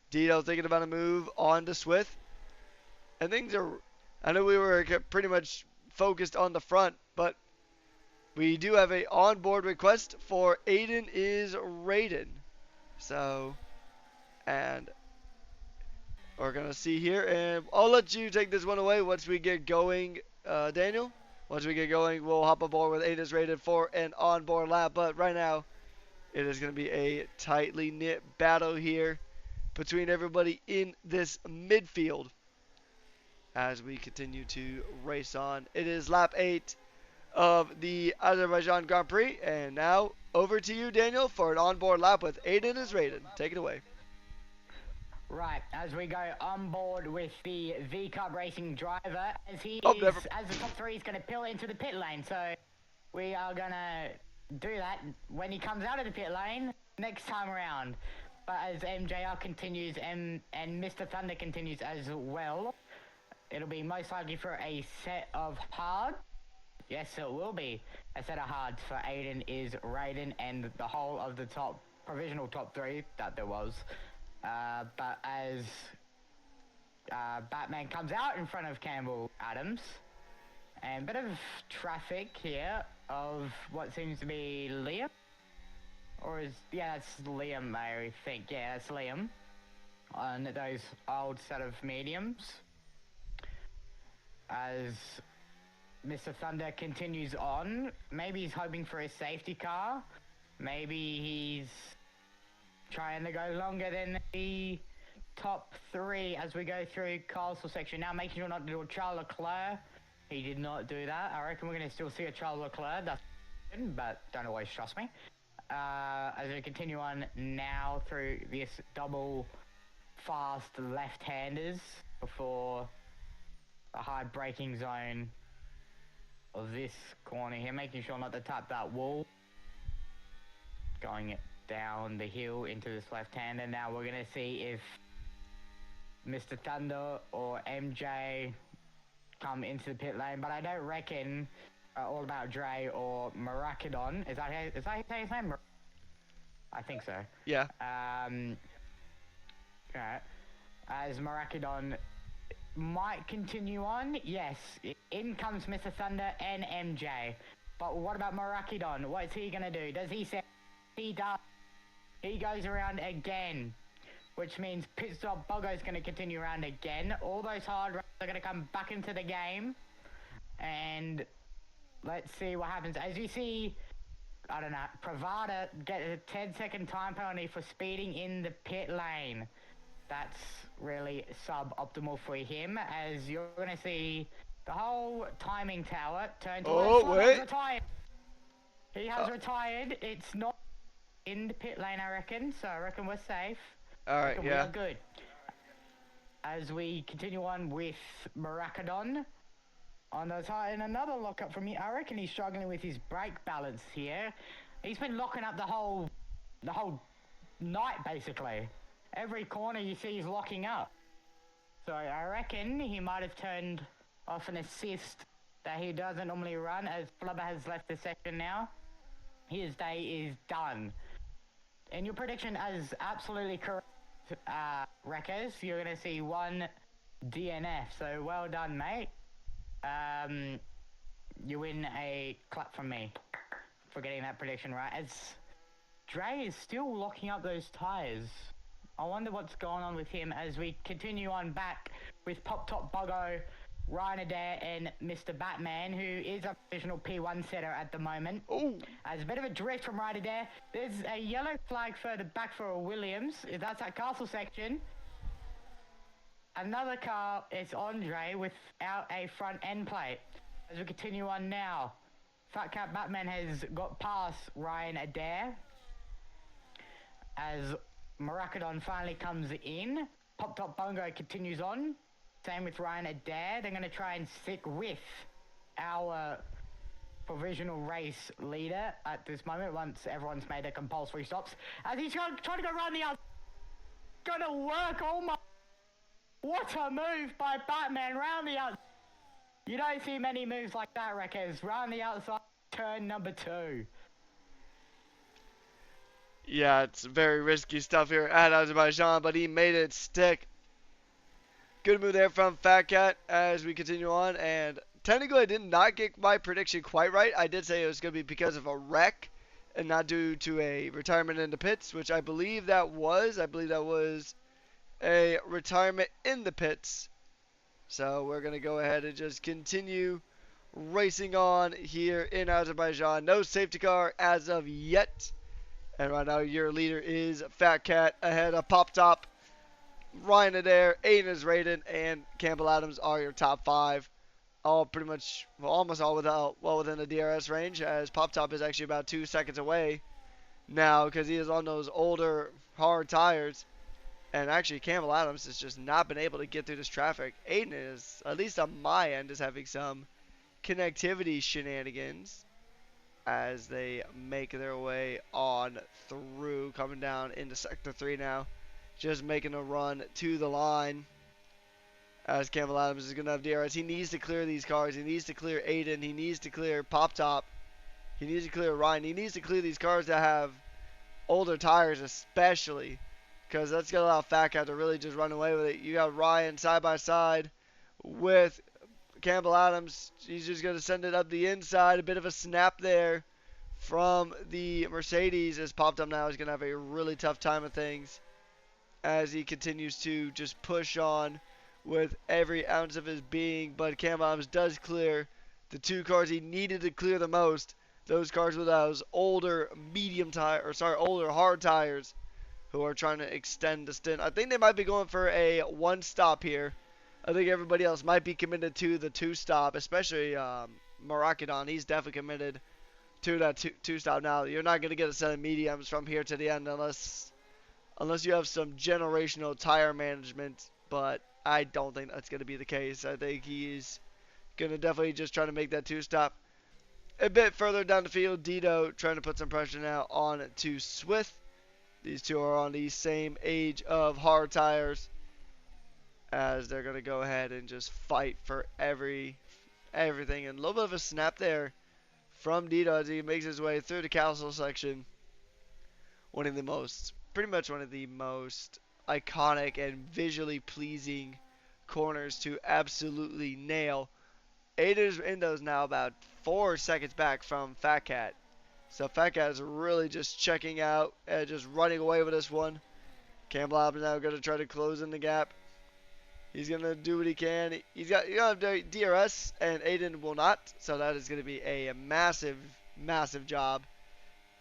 Dino thinking about a move on to Swift. And things are, I know we were pretty much focused on the front, but we do have a onboard request for Aiden is Raiden. So, and we're going to see here, and I'll let you take this one away once we get going, Daniel. Once we get going, we'll hop aboard with Aiden is Raiden for an onboard lap, but right now, it is going to be a tightly knit battle here between everybody in this midfield as we continue to race on. It is lap 8 of the Azerbaijan Grand Prix, and now over to you, Daniel, for an onboard lap with Aiden is Raiden. Take it away. Right, as we go on board with the V-Cup Racing driver, as the top 3 is going to peel into the pit lane, so we are going to do that when he comes out of the pit lane next time around. But as MJR continues and Mr. Thunder continues as well, it'll be most likely for a set of hard. Yes, it will be a set of hards for Aiden is Raiden and the whole of the provisional top 3 that there was. But as Batman comes out in front of Cambell Adams, and a bit of traffic here of what seems to be Liam. That's Liam, I think. Yeah, that's Liam. On those old set of mediums. As Mr. Thunder continues on, maybe he's hoping for a safety car. Maybe he's trying to go longer than the top 3 as we go through Castle section. Now making sure not to do a Charles Leclerc. He did not do that. I reckon we're going to still see a Charles Leclerc. That's but don't always trust me. As we continue on now through this double fast left-handers before the high braking zone of this corner here, making sure not to tap that wall. Going down the hill into this left-hander. Now we're going to see if Mr. Thunder or MJ come into the pit lane, but I don't reckon All About Dre or Maracadon. Is that his name? I think so. Yeah. Um, right. As Maracadon might continue on, yes, in comes Mr. Thunder and MJ. But what about Maracadon? What's he gonna do? Does he say he does? He goes around again, which means Pit Stop Buggo's gonna continue around again. All those hard runs are gonna come back into the game, and let's see what happens. As you see, I don't know, Pravada get a 10-second time penalty for speeding in the pit lane. That's really suboptimal for him, as you're going to see the whole timing tower turn towards Oh, wait. retired. He has retired. It's not in the pit lane, I reckon, so I reckon we're safe. All right, We yeah. are good. As we continue on with Maracadon on the side, and another lockup from me. I reckon he's struggling with his brake balance here. He's been locking up the whole night, basically. Every corner you see he's locking up. So I reckon he might have turned off an assist that he doesn't normally run, as Flubber has left the section now. His day is done. And your prediction is absolutely correct, Wreckers. You're going to see one DNF, so well done, mate. You win a clap from me for getting that prediction right. As Dre is still locking up those tires. I wonder what's going on with him as we continue on back with Pop Top Buggo, Ryan Adair, and Mr. Batman, who is a provisional P1 setter at the moment. Ooh. As a bit of a drift from Ryan Adair, there's a yellow flag further back for a Williams. That's that castle section. Another car is Andre without a front end plate. As we continue on now, Fatcat Batman has got past Ryan Adair. As Maracadon finally comes in, Pop Top Bongo continues on. Same with Ryan Adair. They're going to try and stick with our provisional race leader at this moment once everyone's made their compulsory stops. As he's trying to go around the outside. Gonna work, oh my... What a move by Batman, round the outside. You don't see many moves like that, Wreckers. Round the outside, turn number 2. Yeah, it's very risky stuff here at Azerbaijan, but he made it stick. Good move there from Fat Cat as we continue on. And technically, I did not get my prediction quite right. I did say it was going to be because of a wreck and not due to a retirement in the pits, which I believe that was. I believe that was a retirement in the pits. So we're going to go ahead and just continue racing on here in Azerbaijan. No safety car as of yet. And right now your leader is Fat Cat ahead of Pop Top. Ryan Adair, Aiden is rated, and Campbell Adams are your top 5. All pretty much, well, almost all well within the DRS range, as Pop Top is actually about 2 seconds away now because he is on those older, hard tires. And actually, Campbell Adams has just not been able to get through this traffic. Aiden is, at least on my end, is having some connectivity shenanigans as they make their way on through, coming down into Sector 3 now. Just making a run to the line as Campbell Adams is going to have DRS. He needs to clear these cars. He needs to clear Aiden. He needs to clear Pop Top. He needs to clear Ryan. He needs to clear these cars that have older tires especially, because that's going to allow Fat Cat to really just run away with it. You got Ryan side by side with Campbell Adams. He's just going to send it up the inside. A bit of a snap there from the Mercedes as Pop Top now is going to have a really tough time of things as he continues to just push on with every ounce of his being. But Campbell Adams does clear the 2 cars he needed to clear the most. Those cars with those older older hard tires who are trying to extend the stint. I think they might be going for a 1 stop here. I think everybody else might be committed to the 2 stop, especially Maracadon. He's definitely committed to that 2 stop. Now, you're not going to get a set of mediums from here to the end unless you have some generational tire management, but I don't think that's going to be the case. I think he's going to definitely just try to make that 2 stop. A bit further down the field, Dito trying to put some pressure now on to Swift. These two are on the same age of hard tires as they're going to go ahead and just fight for everything. And a little bit of a snap there from Dito as he makes his way through the castle section, pretty much one of the most iconic and visually pleasing corners to absolutely nail. Aiden's Indo's now about 4 seconds back from Fatcat. So Fatcat is really just checking out and just running away with this one. Cambell is now going to try to close in the gap. He's going to do what he can. He's got DRS, and Aiden will not. So that is going to be a massive, massive job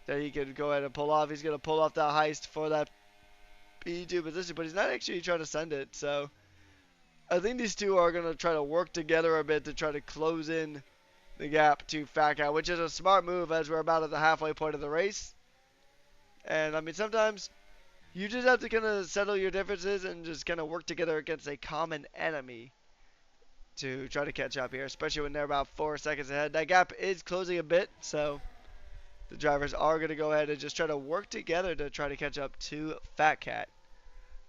that he could go ahead and pull off. He's going to pull off that heist for that P2 position, but he's not actually trying to send it. So I think these two are going to try to work together a bit to try to close in the gap to Fatcat, which is a smart move as we're about at the halfway point of the race. And I mean, sometimes you just have to kind of settle your differences and just kind of work together against a common enemy to try to catch up here, especially when they're about 4 seconds ahead. That gap is closing a bit, so the drivers are going to go ahead and just try to work together to try to catch up to Fatcat.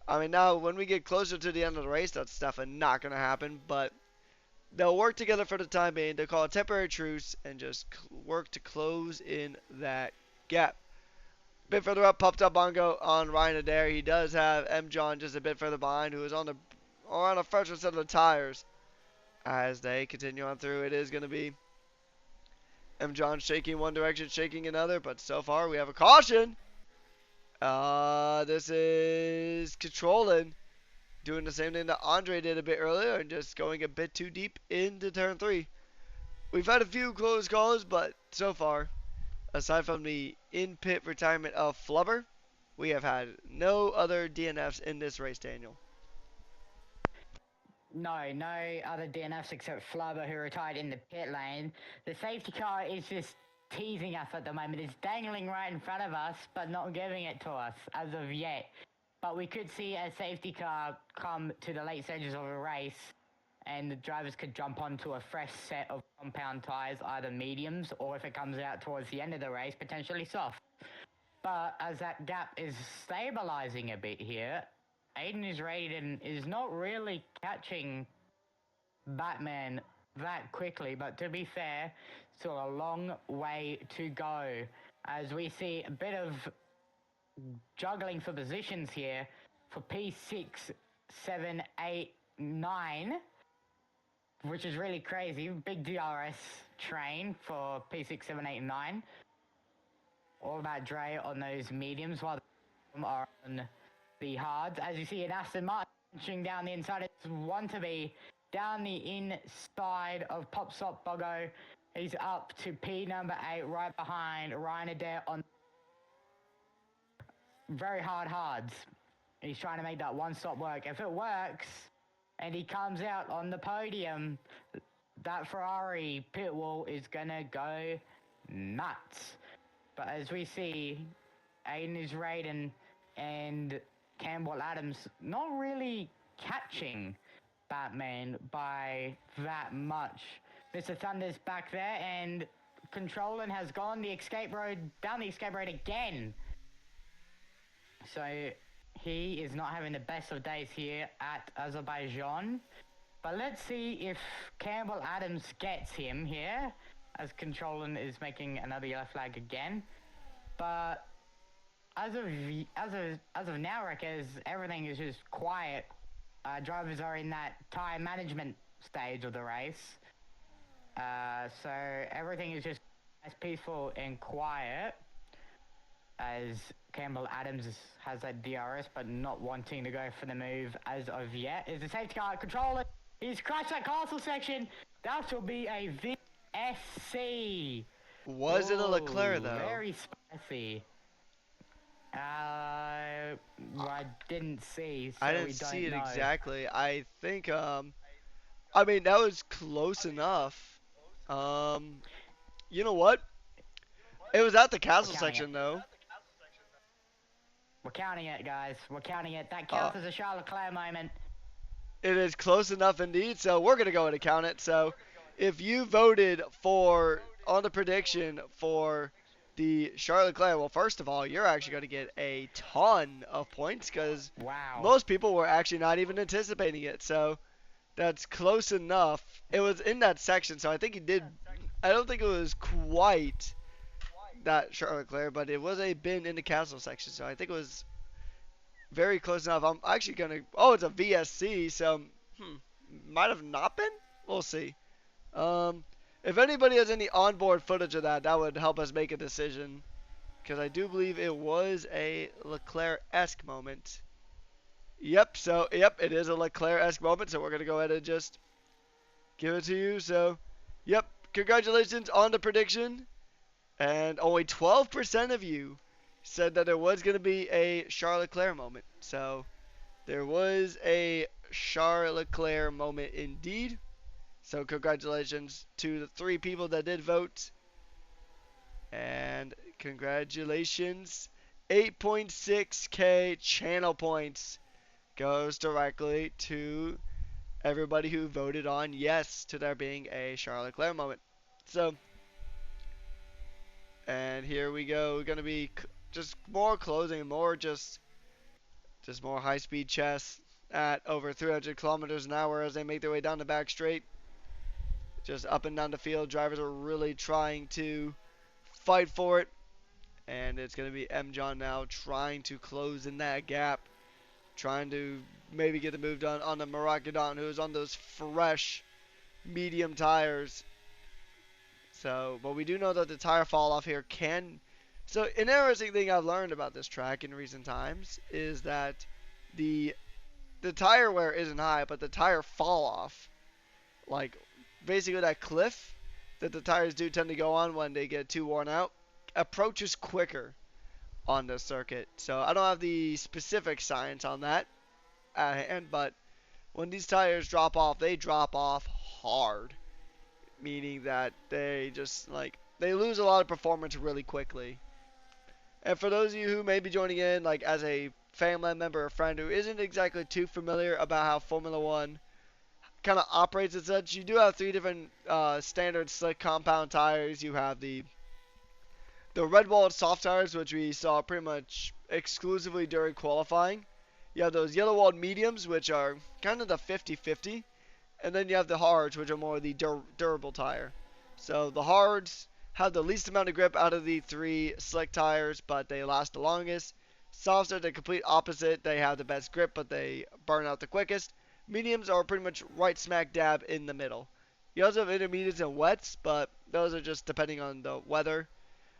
I mean, now when we get closer to the end of the race, that's definitely not going to happen, but they'll work together for the time being. They'll call a temporary truce and just work to close in that gap. A bit further up, popped up Bongo on Ryan Adair. He does have M. John just a bit further behind, who is on a fresher set of the tires. As they continue on through, it is going to be M. John shaking one direction, shaking another, but so far we have a caution. This is controlling, doing the same thing that Andre did a bit earlier and just going a bit too deep into turn 3. We've had a few close calls, but so far, aside from the in-pit retirement of Flubber, we have had no other DNFs in this race, Daniel. No other DNFs except Flubber, who retired in the pit lane. The safety car is just teasing us at the moment. It's dangling right in front of us, but not giving it to us as of yet. But we could see a safety car come to the late stages of a race, and the drivers could jump onto a fresh set of compound tyres, either mediums, or if it comes out towards the end of the race, potentially soft. But as that gap is stabilizing a bit here, Aiden is Raiden is not really catching Batman that quickly, but to be fair, still a long way to go as we see a bit of juggling for positions here for P6, 7, 8, 9, which is really crazy. Big DRS train for P6, 7, 8, and 9. All about Dre on those mediums while the are on the hards. As you see, an Aston Martin punching down the inside. It's one to be down the inside of Pop Stop Bogo. He's up to P number 8, right behind Ryan Adair on very hard hards. He's trying to make that one stop work. If it works and he comes out on the podium, that Ferrari pit wall is gonna go nuts. But as we see, Aiden is Raiden and Campbell Adams not really catching Batman by that much. Mr. Thunder's back there and controlling has gone the escape road, down the escape road again. So he is not having the best of days here at Azerbaijan. But let's see if Campbell Adams gets him here, as Controlling is making another yellow flag again. But as of now, Rickers, everything is just quiet. Drivers are in that tyre management stage of the race. So everything is just as peaceful and quiet as Campbell Adams has that DRS, but not wanting to go for the move as of yet. Is the safety car controller? He's crashed that castle section. That will be a VSC. Was it a Leclerc though? Very spicy. I didn't see. So I didn't we don't see it know. exactly. I think I mean that was close enough. You know what? It was at the castle section though. We're counting it, guys. We're counting it. That counts as a Charles Leclerc moment. It is close enough indeed, so we're going to go ahead and count it. So if you voted for, on the prediction for the Charles Leclerc, well, first of all, you're actually going to get a ton of points because most people were actually not even anticipating it. So that's close enough. It was in that section, so I think he did I don't think it was quite that Charles Leclerc, but it was a bin in the castle section, so I think it was very close enough. I'm actually gonna. Oh, it's a VSC, so hmm, might have not been. We'll see. Um, if anybody has any onboard footage of that, that would help us make a decision, because I do believe it was a Leclerc-esque moment. Yep. So yep, it is a Leclerc-esque moment. So we're gonna go ahead and just give it to you. So, yep. Congratulations on the prediction. And only 12% of you said that there was going to be a Charles Leclerc moment. So there was a Charles Leclerc moment indeed. So congratulations to the 3 people that did vote. And congratulations. 8.6k channel points goes directly to everybody who voted on yes to there being a Charles Leclerc moment. So, and here we go. We're going to be just more closing, more just more high-speed chess at over 300 kilometers an hour as they make their way down the back straight. Just up and down the field. Drivers are really trying to fight for it. And it's going to be M. John now trying to close in that gap. Trying to maybe get the move done on the Maracadon, who is on those fresh medium tires. So, but we do know that the tire fall off here can. So, an interesting thing I've learned about this track in recent times is that the the tire wear isn't high, but the tire fall off, like basically that cliff that the tires do tend to go on when they get too worn out, approaches quicker on this circuit. So I don't have the specific science on that at hand, but when these tires drop off, they drop off hard, meaning that they just like they lose a lot of performance really quickly. And for those of you who may be joining in, like as a family member or friend who isn't exactly too familiar about how Formula One kind of operates and such, you do have 3 different standard slick compound tires. You have the red walled soft tires, which we saw pretty much exclusively during qualifying. You have those yellow walled mediums, which are kind of the 50-50. And then you have the hards, which are more the durable tire. So the hards have the least amount of grip out of the 3 slick tires, but they last the longest. Softs are the complete opposite. They have the best grip, but they burn out the quickest. Mediums are pretty much right smack dab in the middle. You also have intermediates and wets, but those are just depending on the weather.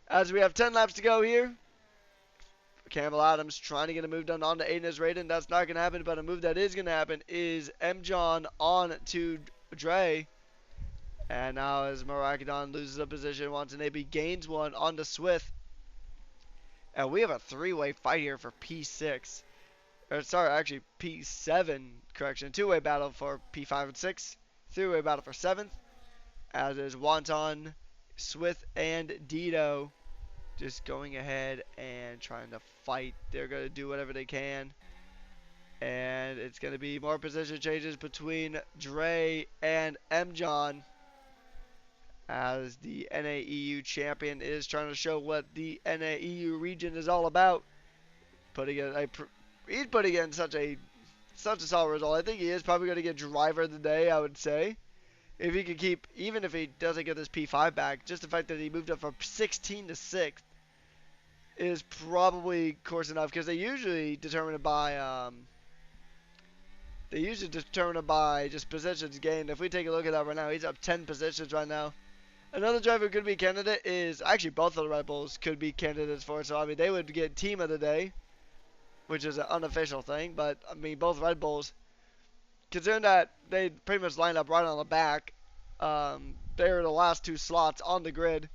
As we have 10 laps to go here, Cambell Adams trying to get a move done on to Aiden's Raiden. That's not going to happen, but a move that is going to happen is M. John on to Dre. And now as Maracadon loses a position, Watanabe gains one on to Swift. And we have a 3-way fight here for P6. Or sorry, actually P7, correction. 2-way battle for P5 and 6. 3-way battle for 7th. As is Wonton, Swift, and Dito just going ahead and trying to fight. They're going to do whatever they can. And it's going to be more position changes between Dre and M. John as the NAEU champion is trying to show what the NAEU region is all about. He's putting in such a solid result. I think he is probably going to get driver of the day, I would say. If he could keep, even if he doesn't get this P5 back, just the fact that he moved up from 16 to 6th is probably course enough, because they usually determine it by just positions gained. If we take a look at that right now, he's up 10 positions right now. Another driver who could be a candidate is actually both of the Red Bulls could be candidates for it. So I mean they would get team of the day, which is an unofficial thing. But I mean both Red Bulls, considering that they pretty much line up right on the back, they're the last 2 slots on the grid.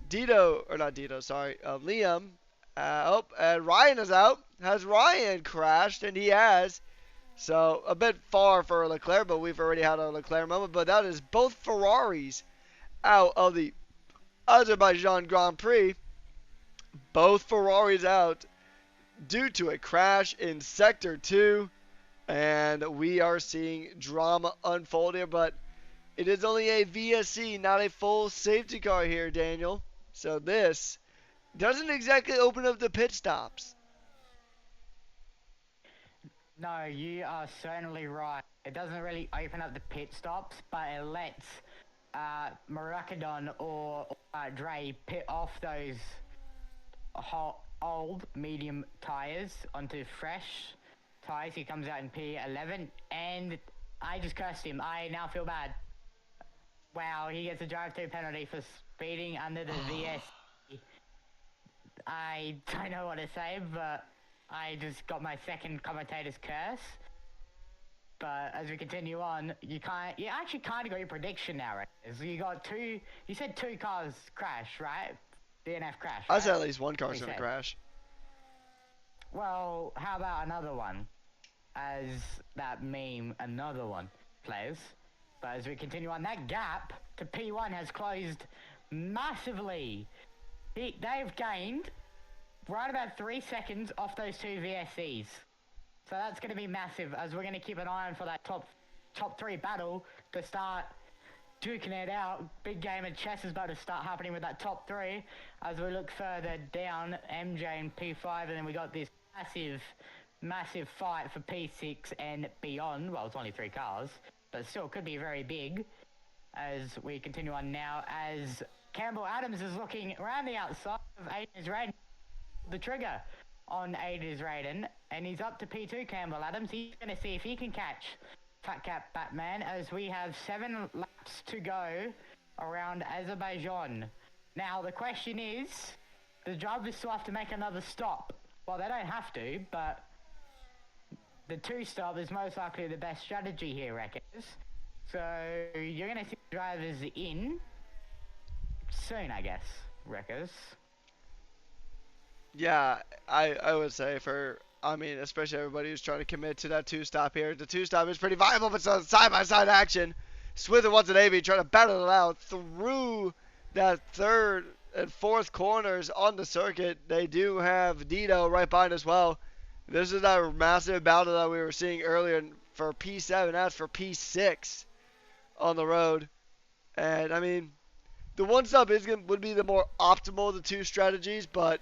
Liam. And Ryan is out. Has Ryan crashed? And he has. So a bit far for Leclerc, but we've already had a Leclerc moment. But that is both Ferraris out of the Azerbaijan Grand Prix. Both Ferraris out due to a crash in Sector 2. And we are seeing drama unfold here, but it is only a VSC, not a full safety car here, Daniel. So this doesn't exactly open up the pit stops. No, you are certainly right. It doesn't really open up the pit stops, but it lets Murakadon or Dre pit off those hot, old medium tires onto fresh tires. He comes out in P11, and I just cursed him. I now feel bad. Wow, he gets a drive-through penalty for speeding under the VS. I don't know what to say, but I just got my second commentator's curse. But as we continue on, you actually kind of got your prediction now, right? You got two. You said two cars crash, right? DNF crash. I Right? said at least one car's gonna crash. Well, how about another one? As that meme, another one plays. But as we continue on, that gap to P1 has closed massively. They've gained right about 3 seconds off those two VSCs. So that's going to be massive, as we're going to keep an eye on for that top three battle to start duking it out. Big game of chess is about to start happening with that top three. As we look further down, MJ and P5, and then we got this massive fight for P6 and beyond. Well, it's only 3 cars, but still could be very big. As we continue on now, as Cambell Adams is looking around the outside of Aiden's Raiden, the trigger on Aiden's Raiden, and he's up to P2 Cambell Adams. He's going to see if he can catch Fatcat Batman, as we have 7 laps to go around Azerbaijan. Now, the question is, the drivers still have to make another stop. Well, they don't have to, but the 2-stop is most likely the best strategy here, Wreckers. So, you're going to see drivers in soon, I guess, Wreckers. Yeah, I would say especially everybody who's trying to commit to that 2-stop here. The 2-stop is pretty viable, but it's a side-by-side action. Swither wants an AB, trying to battle it out through that 3rd and 4th corners on the circuit. They do have Dito right behind as well. This is that massive battle that we were seeing earlier for P7. That's for P6 on the road. And, the 1-stop would be the more optimal of the 2 strategies, but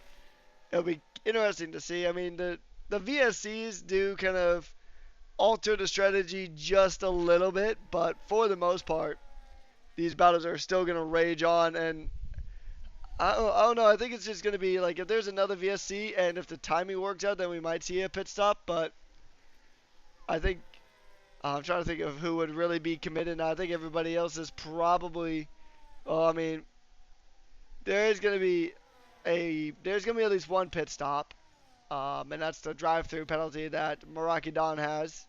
it'll be interesting to see. The VSCs do kind of alter the strategy just a little bit, but for the most part, these battles are still going to rage on. And I don't know. I think it's just going to be like, if there's another VSC and if the timing works out, then we might see a pit stop. But I think I'm trying to think of who would really be committed. Now, I think everybody else is probably. There's going to be at least one pit stop, and that's the drive-through penalty that Meraki Don has.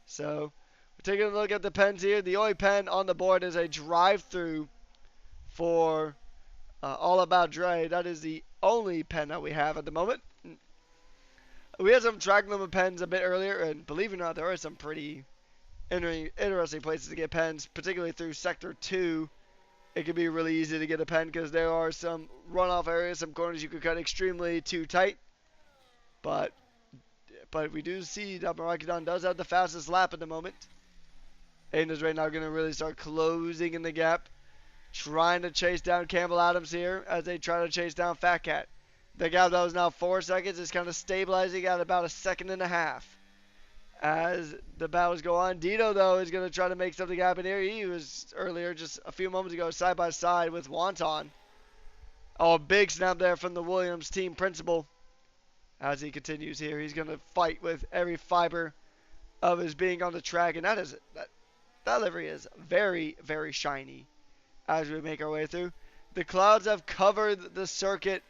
So we're taking a look at the pens here. The only pen on the board is a drive-through for All About Dre. That is the only pen that we have at the moment. We had some track limit pens a bit earlier, and believe it or not, there are some pretty interesting places to get pens, particularly through Sector 2. It can be really easy to get a pen because there are some runoff areas, some corners you could cut extremely too tight. But we do see that Marakidon does have the fastest lap at the moment. Aiden is right now going to really start closing in the gap, trying to chase down Cambell Adams here as they try to chase down Fatcat. The gap that was now 4 seconds is kind of stabilizing at about 1.5 seconds. As the battles go on, Dito, though, is going to try to make something happen here. He was earlier, just a few moments ago, side by side with Wonton. Oh, a big snap there from the Williams team principal. As he continues here, he's going to fight with every fiber of his being on the track. And that livery is very, very shiny as we make our way through. The clouds have covered the circuit,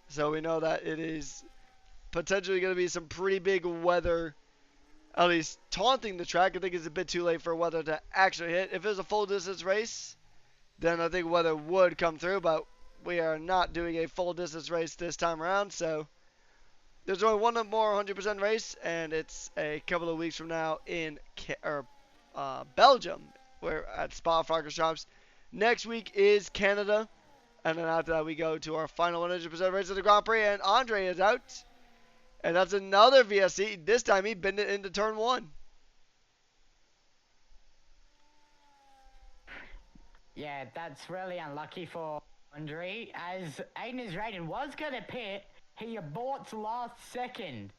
so we know that it is potentially going to be some pretty big weather, at least taunting the track. I think it's a bit too late for weather to actually hit. If it was a full distance race, then I think weather would come through, but we are not doing a full distance race this time around, so there's only one more 100% race, and it's a couple of weeks from now in Belgium, where at Spa-Francorchamps. Next week is Canada, and then after that we go to our final 100% race of the Grand Prix, and Andre is out. And that's another VSC. This time he bent it into turn 1. Yeah, that's really unlucky for Andre. As Aiden's Raiden was going to pit, he aborts last second.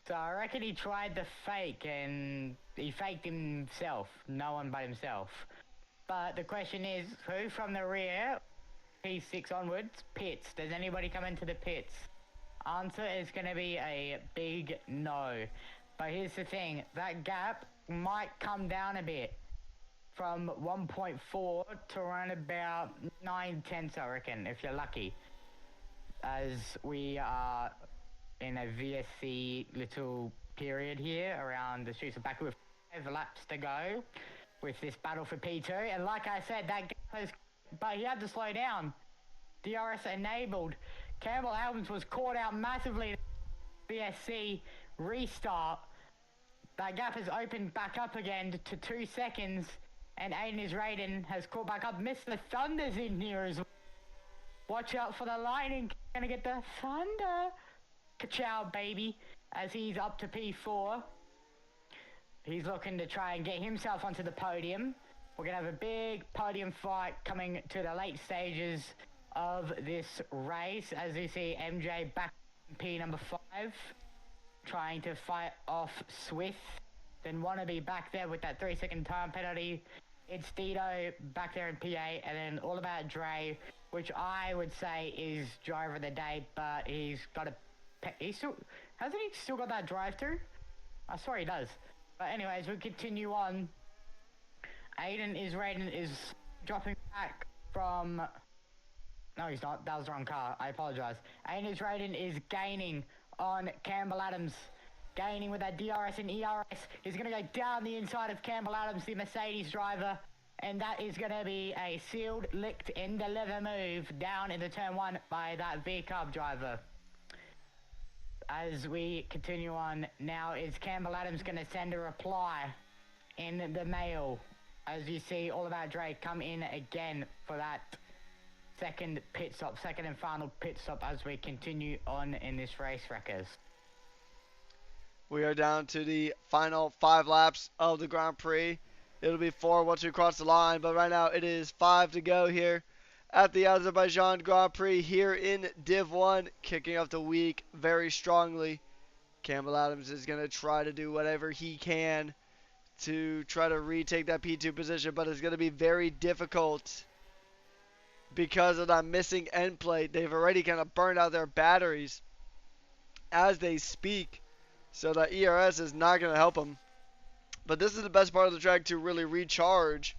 So I reckon he tried the fake, and he faked himself. No one but himself. But the question is, who from the rear, P6 onwards, pits? Does anybody come into the pits? Answer is going to be a big no. But here's the thing, that gap might come down a bit from 1.4 to around about 9/10, I reckon, if you're lucky. As we are in a VSC little period here around the streets of Baku with 5 laps to go with this battle for P2. And like I said, that gap has, but he had to slow down. DRS enabled. Cambell Albans was caught out massively. VSC restart. That gap has opened back up again to 2 seconds. And Aiden is Raiden has caught back up. Mr. Thunder's in here as well. Watch out for the lightning. Gonna get the thunder. Ka-chow, baby. As he's up to P4. He's looking to try and get himself onto the podium. We're gonna have a big podium fight coming to the late stages of this race. As you see, MJ back in P number 5. Trying to fight off Swift. Then Wannabe back there with that 3-second time penalty. It's Dito back there in PA, and then All About Dre, which I would say is driver of the day, but he's got a... hasn't he still got that drive-through? I swear he does. But anyways, we continue on. Raiden is dropping back from... No, he's not. That was the wrong car. I apologize. Raiden is gaining on Cambell Adams. Gaining with that DRS and ERS. He's going to go down the inside of Cambell Adams, the Mercedes driver. And that is going to be a sealed, licked, and deliver move down into turn 1 by that V-Cub driver. As we continue on, now is Cambell Adams going to send a reply in the mail. As you see, All About Drake come in again for that second pit stop, second and final pit stop as we continue on in this race, Wreckers. We are down to the final 5 laps of the Grand Prix. It'll be 4 once we cross the line, but right now it is 5 to go here at the Azerbaijan Grand Prix here in Div 1, kicking off the week very strongly. Cambell Adams is going to try to do whatever he can to try to retake that P2 position, but it's going to be very difficult because of that missing end plate. They've already kind of burned out their batteries as they speak. So that ERS is not going to help them. But this is the best part of the track to really recharge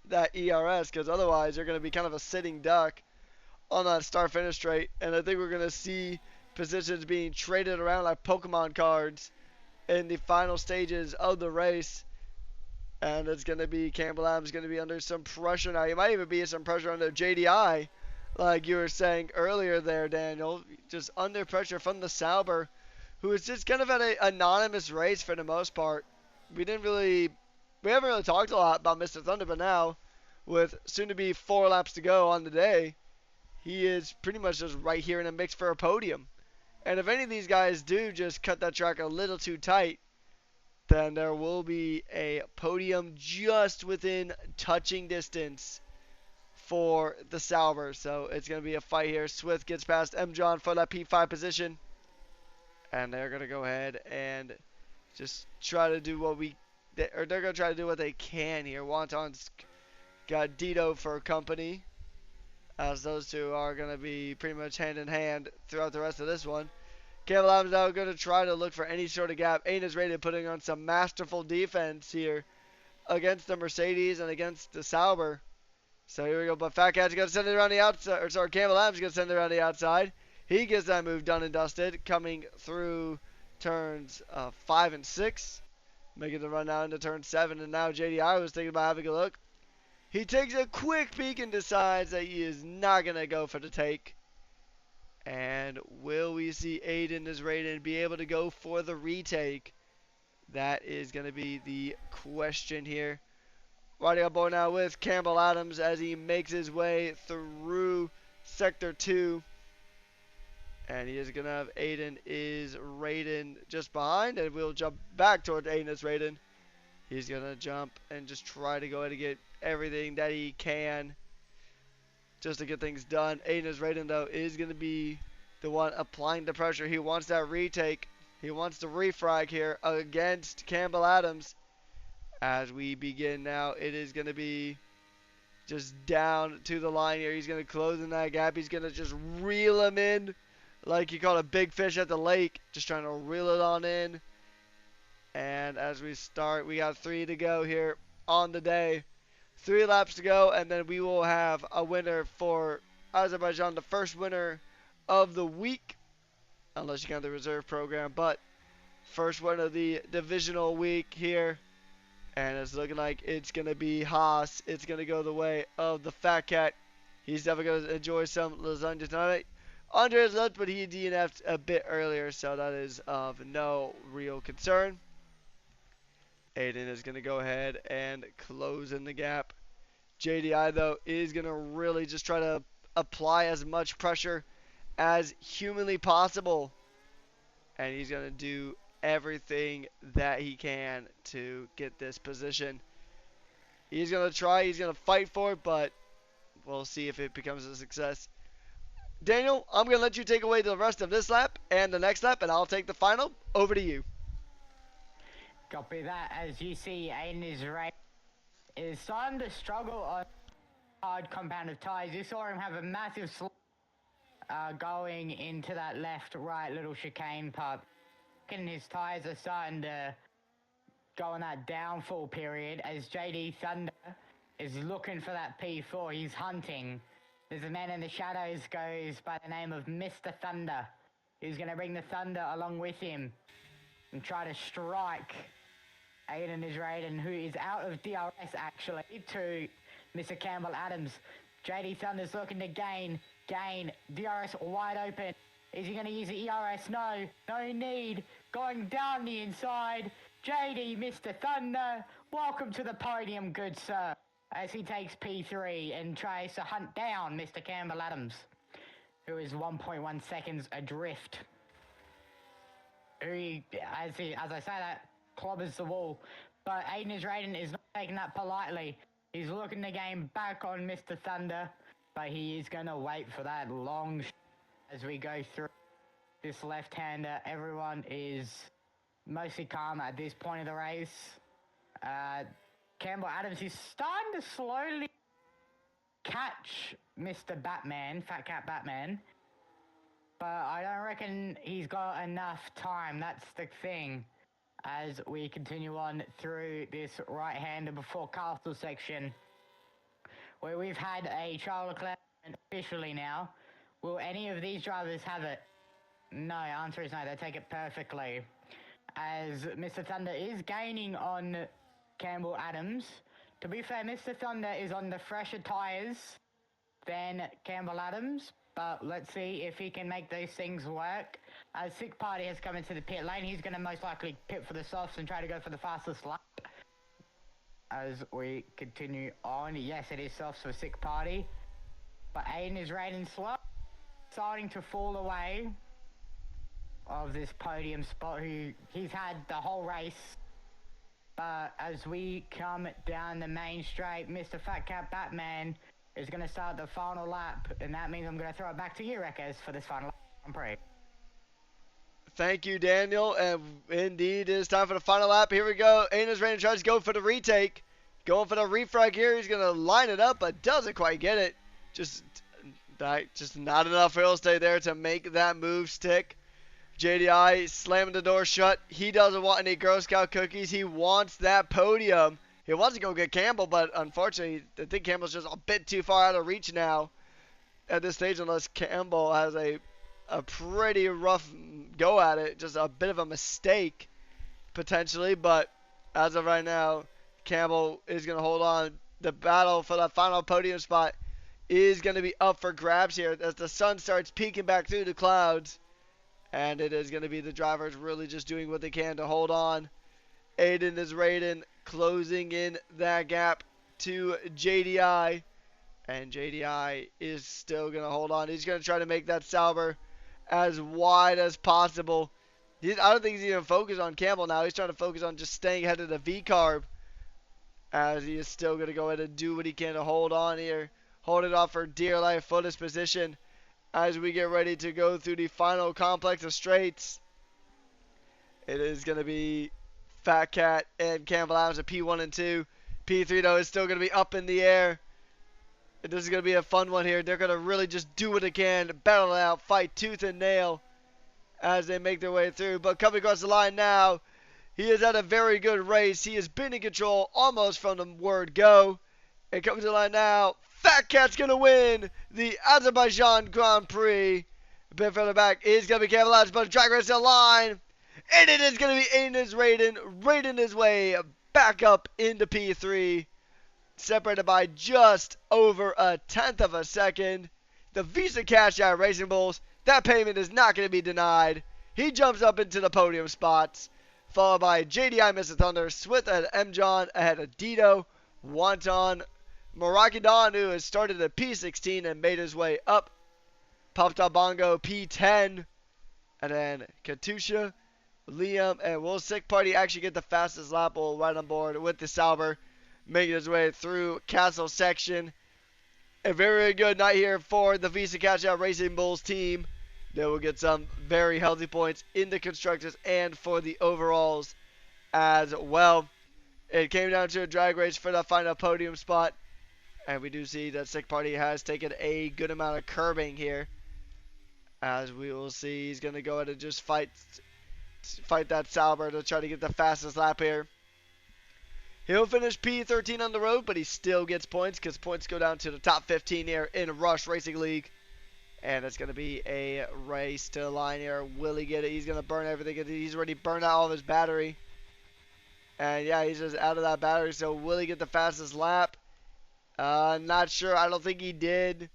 that ERS, because otherwise you're going to be kind of a sitting duck on that start-finish straight. And I think we're going to see positions being traded around like Pokemon cards in the final stages of the race. And it's going to be Cambell Adams going to be under some pressure now. He might even be some pressure under JDI, like you were saying earlier there, Daniel. Just under pressure from the Sauber, who is just kind of at an anonymous race for the most part. We haven't really talked a lot about Mr. Thunder, but now, with soon to be 4 laps to go on the day, he is pretty much just right here in a mix for a podium. And if any of these guys do just cut that track a little too tight, then there will be a podium just within touching distance for the Sauber. So it's going to be a fight here. Swift gets past M. John for that P5 position. And they're going to go ahead and just try to do they're going to try to do what they can here. Wonton's got Dito for company, as those two are going to be pretty much hand in hand throughout the rest of this one. Cambell Adams now going to try to look for any sort of gap. Aiden is rated putting on some masterful defense here against the Mercedes and against the Sauber. So here we go. But Fatcat's going to send it around the outside. Or sorry, Cambell Adams is going to send it around the outside. He gets that move done and dusted, coming through turns 5 and 6, making the run now into turn 7. And now JDI was thinking about having a look. He takes a quick peek and decides that he is not going to go for the take. And will we see Aiden is Raiden be able to go for the retake? That is going to be the question here. Riding up board now with Cambell Adams as he makes his way through Sector 2. And he is going to have Aiden is Raiden just behind. And we'll jump back towards Aiden is Raiden. He's going to jump and just try to go ahead and get everything that he can just to get things done. Aiden is Raiden, though, is going to be the one applying the pressure. He wants that retake. He wants the refrag here against Cambell Adams. As we begin now, it is going to be just down to the line here. He's going to close in that gap. He's going to just reel him in like you caught a big fish at the lake. Just trying to reel it on in. And as we start, we got 3 to go here on the day. 3 laps to go, and then we will have a winner for Azerbaijan, the first winner of the week, unless you count the reserve program. But first one of the divisional week here, and it's looking like it's going to be Haas. It's going to go the way of the Fatcat. He's definitely going to enjoy some lasagna tonight. Andre's left, but he DNF'd a bit earlier, so that is of no real concern. Aiden is going to go ahead and close in the gap. JDI, though, is going to really just try to apply as much pressure as humanly possible. And he's going to do everything that he can to get this position. He's going to try, he's going to fight for it, but we'll see if it becomes a success. Daniel, I'm going to let you take away the rest of this lap and the next lap, and I'll take the final. Over to you. Copy that. As you see, Aiden is starting to struggle on hard compounded tires. You saw him have a massive going into that left-right little chicane part. And his tires are starting to go on that downfall period as JD Thunder is looking for that P4. He's hunting. There's a man in the shadows goes by the name of Mr. Thunder. He's going to bring the Thunder along with him and try to strike Aiden Israel, who is out of DRS actually, to Mr. Cambell Adams. JD Thunder's looking to gain. DRS wide open. Is he going to use the ERS? No need. Going down the inside. JD, Mr. Thunder, welcome to the podium, good sir. As he takes P3 and tries to hunt down Mr. Cambell Adams, who is 1.1 seconds adrift. Who, as I say that, clobbers the wall. But Aiden is not taking that politely. He's looking to gain back on Mr. Thunder, but he is going to wait for that long as we go through this left-hander. Everyone is mostly calm at this point of the race. Cambell Adams is starting to slowly catch Mr. Batman, Fatcat Batman. But I don't reckon he's got enough time. That's the thing. As we continue on through this right-hander before Castle section, where we've had a Charles Leclerc officially now. Will any of these drivers have it? No, answer is no. They take it perfectly. As Mr. Thunder is gaining on Cambell Adams. To be fair, Mr. Thunder is on the fresher tyres than Cambell Adams. But let's see if he can make those things work. As Sick Party has come into the pit lane, he's going to most likely pit for the softs and try to go for the fastest lap. As we continue on, yes, it is softs for Sick Party. But Aiden is raining slow, starting to fall away of this podium spot who he's had the whole race. But as we come down the main straight, Mr. Fatcat Batman is going to start the final lap, and that means I'm going to throw it back to you, Rekkes, for this final lap. I'm pretty. Thank you, Daniel, and indeed it is time for the final lap. Here we go. Aiden's ready to try to go for the retake. Going for the refrag here. He's going to line it up, but doesn't quite get it. Just not enough real estate there to make that move stick. JDI slamming the door shut. He doesn't want any Girl Scout cookies. He wants that podium. He wants to go get Cambell, but unfortunately, I think Campbell's just a bit too far out of reach now at this stage, unless Cambell has a pretty rough go at it. Just a bit of a mistake, potentially, but as of right now, Cambell is going to hold on. The battle for that final podium spot is going to be up for grabs here as the sun starts peeking back through the clouds. And it is going to be the drivers really just doing what they can to hold on. Aiden is Raiden closing in that gap to JDI. And JDI is still going to hold on. He's going to try to make that Sauber as wide as possible. I don't think he's even focused on Cambell now. He's trying to focus on just staying ahead of the V-carb. As he is still going to go ahead and do what he can to hold on here. Hold it off for dear life for this position. As we get ready to go through the final complex of straights. It is going to be Fatcat and Cambell Adams at P1 and 2. P3 though is still going to be up in the air. This is going to be a fun one here. They're going to really just do what they can, battle it out, fight tooth and nail as they make their way through. But coming across the line now, he has had a very good race. He has been in control almost from the word go. And coming to the line now, Fat Cat's going to win the Azerbaijan Grand Prix. A bit further back is going to be Cambell Adams, but drag race to the line. And it is going to be Aiden Raiden his way back up into P3. Separated by just over a tenth of a second. The Visa Cash Out Racing Bulls, that payment is not going to be denied. He jumps up into the podium spots, followed by JDI Mr. Thunder, Swith at M. John ahead of Dito, Wanton, Meraki Don, who has started at P16 and made his way up, Popped Up Bongo P10, and then Katusha, Liam, and Will Sick Party actually get the fastest lap right on board with the Sauber, making his way through Castle section. A very good night here for the Visa Cash Out Racing Bulls team. They will get some very healthy points in the constructors and for the overalls as well. It came down to a drag race for the final podium spot. And we do see that Sick Party has taken a good amount of curbing here. As we will see, he's going to go ahead and just fight that Sauber to try to get the fastest lap here. He'll finish P13 on the road, but he still gets points because points go down to the top 15 here in Rush Racing League. And it's going to be a race to the line here. Will he get it? He's going to burn everything. He's already burned out all of his battery. And yeah, he's just out of that battery. So will he get the fastest lap? Not sure. I don't think he did.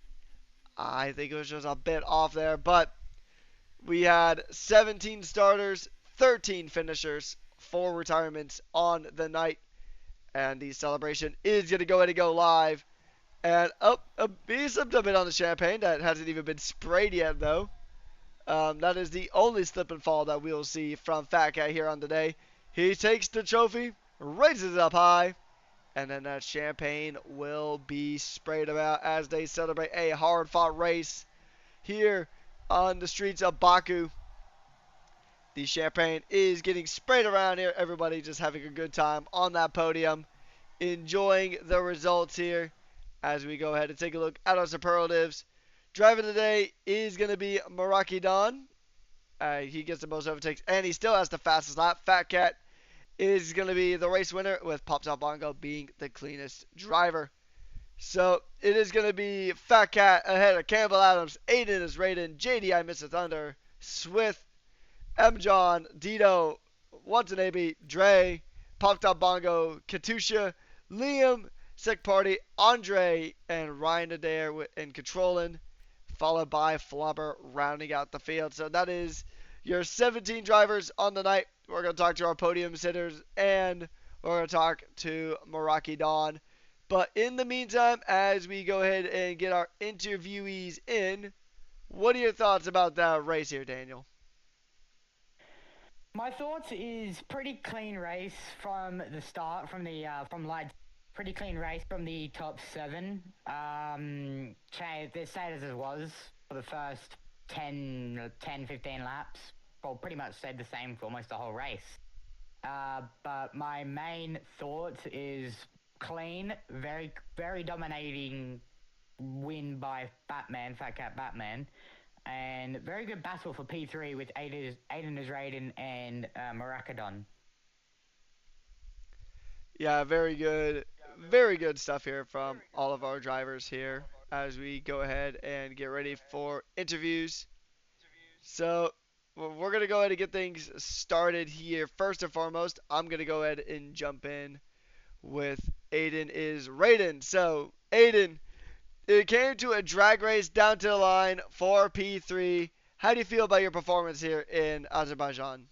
I think it was just a bit off there. But we had 17 starters, 13 finishers, 4 retirements on the night. And the celebration is going to go ahead and go live. And he slipped a bit on the champagne. That hasn't even been sprayed yet, though. That is the only slip and fall that we'll see from Fat Cat here on today. He takes the trophy, raises it up high, and then that champagne will be sprayed about as they celebrate a hard-fought race here on the streets of Baku. The champagne is getting sprayed around here. Everybody just having a good time on that podium, enjoying the results here as we go ahead and take a look at our superlatives. Driver today is going to be Meraki Don. He gets the most overtakes, and he still has the fastest lap. Fat Cat is going to be the race winner, with Pops Out Bongo being the cleanest driver. So it is going to be Fat Cat ahead of Cambell Adams, Aiden is Raiden, JDI Mr. Thunder, Swith, M. John, Dito, Watanabe, Dre, Popped Up Bongo, Katusha, Liam, Sick Party, Andre, and Ryan Adair in controlling, followed by Flubber rounding out the field. So that is your 17 drivers on the night. We're going to talk to our podium sitters, and we're going to talk to Meraki Dawn. But in the meantime, as we go ahead and get our interviewees in, what are your thoughts about that race here, Daniel? My thoughts is pretty clean race from the start, from light, pretty clean race from the top 7. The same as it was for the first 15 laps. Well, pretty much stayed the same for almost the whole race. But my main thoughts is clean, very, very dominating win by Fat Cat Batman. And very good battle for P3 with Aiden Raiden and Marakadon. Yeah, very good stuff here from all of our drivers here as we go ahead and get ready for interviews. So we're going to go ahead and get things started here. First and foremost, I'm going to go ahead and jump in with Aiden is Raiden. So, Aiden, it came to a drag race down to the line for P3. How do you feel about your performance here in Azerbaijan?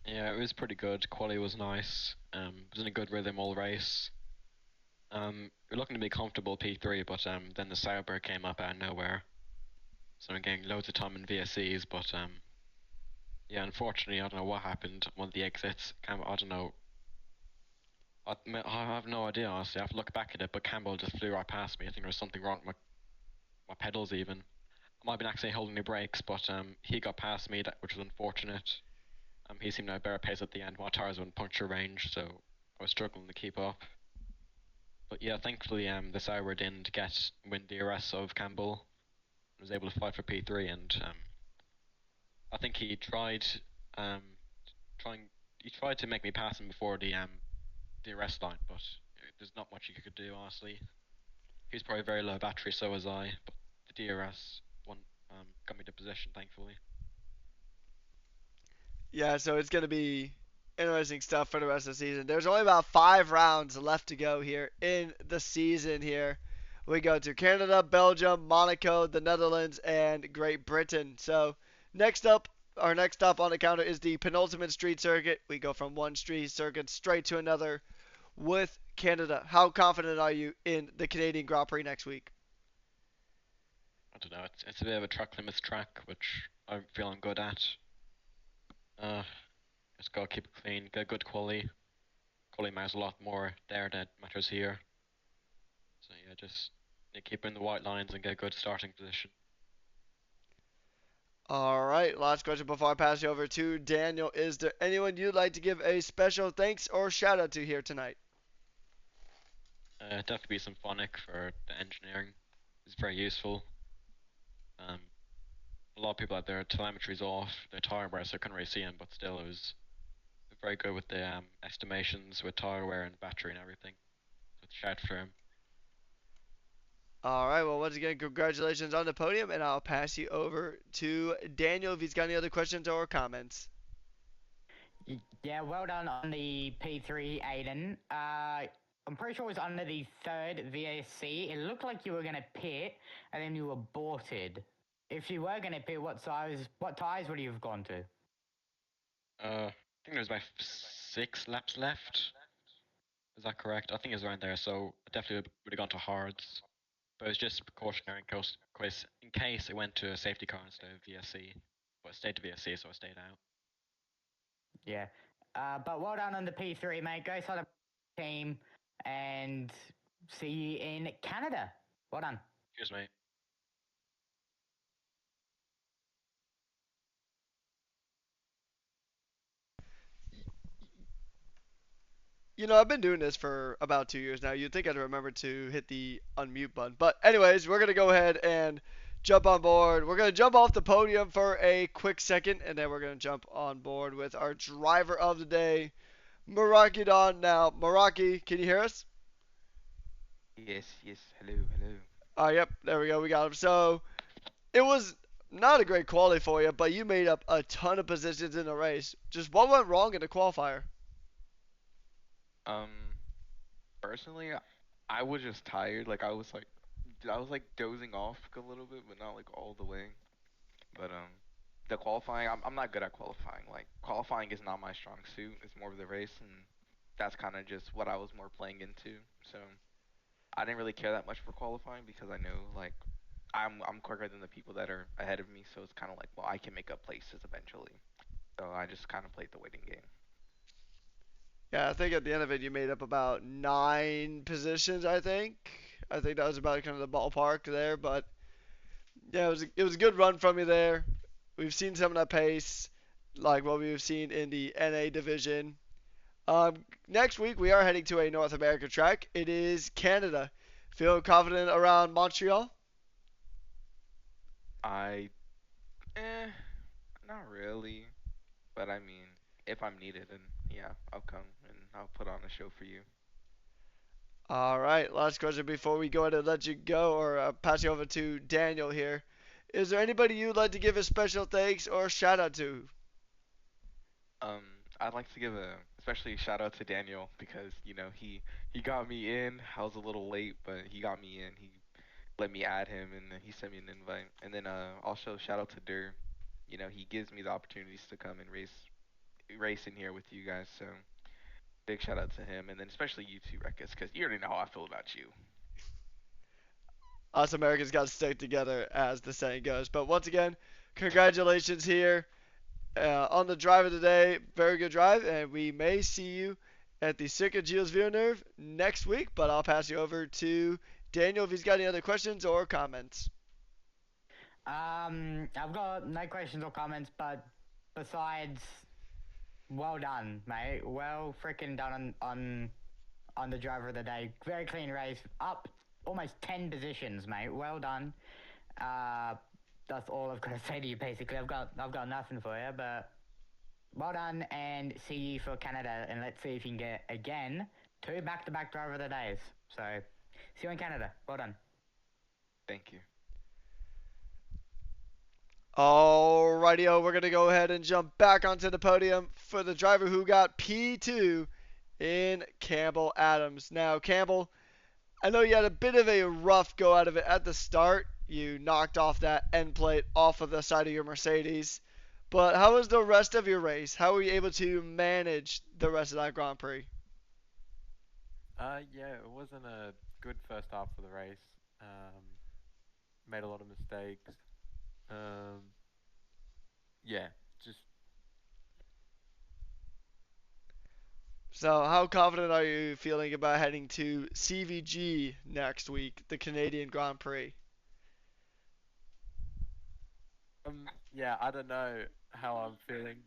Yeah, it was pretty good. Quali was nice. Was in a good rhythm all race. We're looking to be comfortable P3, but then the Sauber came up out of nowhere. So I'm getting loads of time in VSCs, but yeah, unfortunately, I don't know what happened. One of the exits, I don't know. I have no idea, honestly. I have to look back at it, but Campbell just flew right past me. I think there was something wrong with my pedals even. I might have been actually holding the brakes, but he got past me, which was unfortunate. He seemed to have better pace at the end. My tires were in puncture range, so I was struggling to keep up. But yeah, thankfully, the Sauber didn't win DRS of Cambell. Was able to fight for P3, and I think um, trying he tried to make me pass him before the DRS line, but there's not much he could do honestly. He's probably very low battery, so was I, but the DRS one got me the position, thankfully. Yeah, so it's going to be interesting stuff for the rest of the season. There's only about 5 rounds left to go here in the season here. We go to Canada, Belgium, Monaco, the Netherlands, and Great Britain. So next up, our next stop on the counter is the penultimate street circuit. We go from one street circuit straight to another with Canada. How confident are you in the Canadian Grand Prix next week? I don't know. It's a bit of a track limits track, which I'm feeling good at. Uh, just gotta keep it clean, get good quality. Quality matters a lot more there than it matters here. So yeah, just keep in the white lines and get a good starting position. All right, last question before I pass you over to Daniel. Is there anyone you'd like to give a special thanks or shout out to here tonight? Definitely be some phonic for the engineering. It's very useful. Um, a lot of people out there, telemetry's off, their tire wear, so I couldn't really see them, but still, it was very good with the estimations with tire wear and battery and everything. So shout for him. All right, well, once again, congratulations on the podium, and I'll pass you over to Daniel if he's got any other questions or comments. Yeah, well done on the P3, Aiden. I'm pretty sure it was under the third VSC. It looked like you were going to pit, and then you aborted. If you were going to pit, what tires would you have gone to? I think there's about 6 laps left. Is that correct? I think it's around there, so I definitely would have gone to hards. But it was just precautionary in case it went to a safety car instead of VSC. But it stayed to VSC, so I stayed out. Yeah. But well done on the P3, mate. Go side of team and see you in Canada. Well done. Cheers, mate. You know, I've been doing this for about 2 years now. You'd think I'd remember to hit the unmute button. But, anyways, we're going to go ahead and jump on board. We're going to jump off the podium for a quick second, and then we're going to jump on board with our driver of the day, Meraki Don. Now, Meraki, can you hear us? Yes, yes. Hello, hello. Oh, yep, there we go. We got him. So, it was not a great quality for you, but you made up a ton of positions in the race. Just what went wrong in the qualifier? Um, Personally, I was just tired. I was like dozing off a little bit, but not like all the way. But the qualifying, I'm not good at qualifying. Like qualifying is not my strong suit. It's more of the race, and that's kind of just what I was more playing into. So I didn't really care that much for qualifying because I know like I'm quicker than the people that are ahead of me. So it's kind of like, well, I can make up places eventually. So I just kind of played the waiting game. Yeah, I think at the end of it, you made up about 9 positions. I think that was about kind of the ballpark there. But yeah, it was a good run from you there. We've seen some of that pace, like what we've seen in the NA division. Next week we are heading to a North America track. It is Canada. Feel confident around Montreal? I not really. But I mean, if I'm needed, then yeah, I'll come and I'll put on a show for you. All right, last question before we go ahead and let you go or pass you over to Daniel here. Is there anybody you'd like to give a special thanks or shout out to? Um, I'd like to give a especially shout out to Daniel because he got me in. I was a little late, but he got me in. He let me add him, and then he sent me an invite. And then also shout out to Dur. He gives me the opportunities to come and race in here with you guys. So big shout out to him, and then especially you two, Rekas, because you already know how I feel about you. Us Americans got to stick together, as the saying goes. But once again, congratulations here on the drive of the day. Very good drive, and we may see you at the Circuit Gilles Villeneuve next week. But I'll pass you over to Daniel if he's got any other questions or comments. I've got no questions or comments, but besides well done, mate. Well freaking done on the driver of the day. Very clean race. Up almost 10 positions, mate. Well done. Uh, that's all I've got to say to you. Basically, I've got nothing for you, but well done, and see you for Canada, and let's see if you can get again 2 back-to-back driver of the days. So, see you in Canada. Well done. Thank you. Alrighty, we're going to go ahead and jump back onto the podium for the driver who got P2 in Cambell Adams. Now, Cambell, I know you had a bit of a rough go out of it at the start. You knocked off that end plate off of the side of your Mercedes. But how was the rest of your race? How were you able to manage the rest of that Grand Prix? Yeah, it wasn't a good first half of the race. Um, Made a lot of mistakes. Um, yeah, just So, how confident are you feeling about heading to CVG next week, the Canadian Grand Prix? yeah, I don't know how I'm feeling.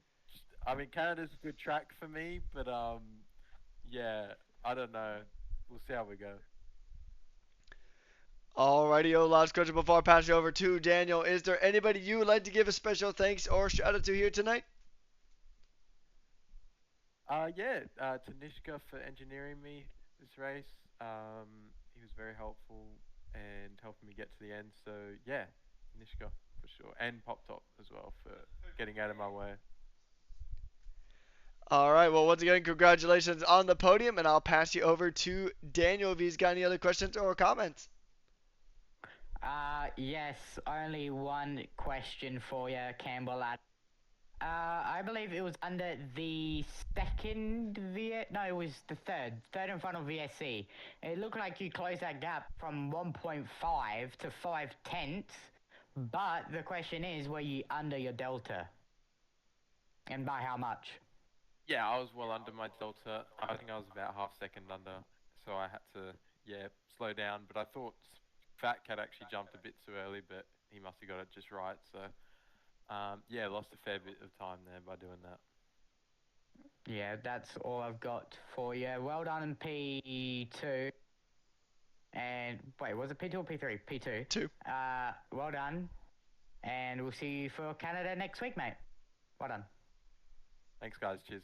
I mean, Canada's a good track for me, but yeah, I don't know. We'll see how we go. Alrighty, last question before I pass you over to Daniel. Is there anybody you would like to give a special thanks or shout out to here tonight? Yeah, to Nishka for engineering me this race. He was very helpful and helping me get to the end. So yeah, Nishka for sure, and Pop Top as well for getting out of my way. Alright, well, once again, congratulations on the podium, and I'll pass you over to Daniel if he's got any other questions or comments. Yes, only one question for you, Campbell. I believe it was under the second no, it was the third in front of VSC. It looked like you closed that gap from 1.5 to 5/10, but the question is, were you under your delta? And by how much? Yeah, I was well under my delta. I think I was about half second under, so I had to slow down. But I thought Fatcat actually jumped a bit too early, but he must have got it just right. So yeah, lost a fair bit of time there by doing that. Yeah, that's all I've got for you. Well done in P2. And wait, was it P2 or P3? P2. Two. Well done. And we'll see you for Canada next week, mate. Well done. Thanks, guys. Cheers.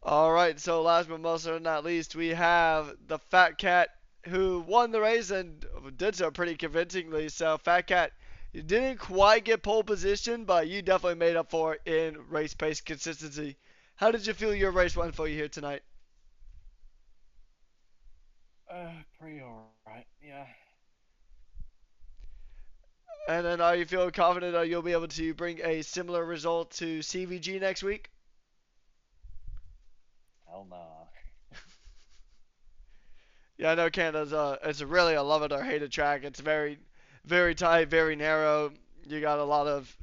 Alright, so last but most not least, we have the Fat Cat who won the race and did so pretty convincingly. So, Fat Cat, you didn't quite get pole position, but you definitely made up for it in race pace consistency. How did you feel your race went for you here tonight? Pretty alright, yeah. And then are you feeling confident that you'll be able to bring a similar result to CVG next week? Hell nah. Yeah, I know Canada's it's really a love it or hate it track. It's very, very tight, very narrow. You got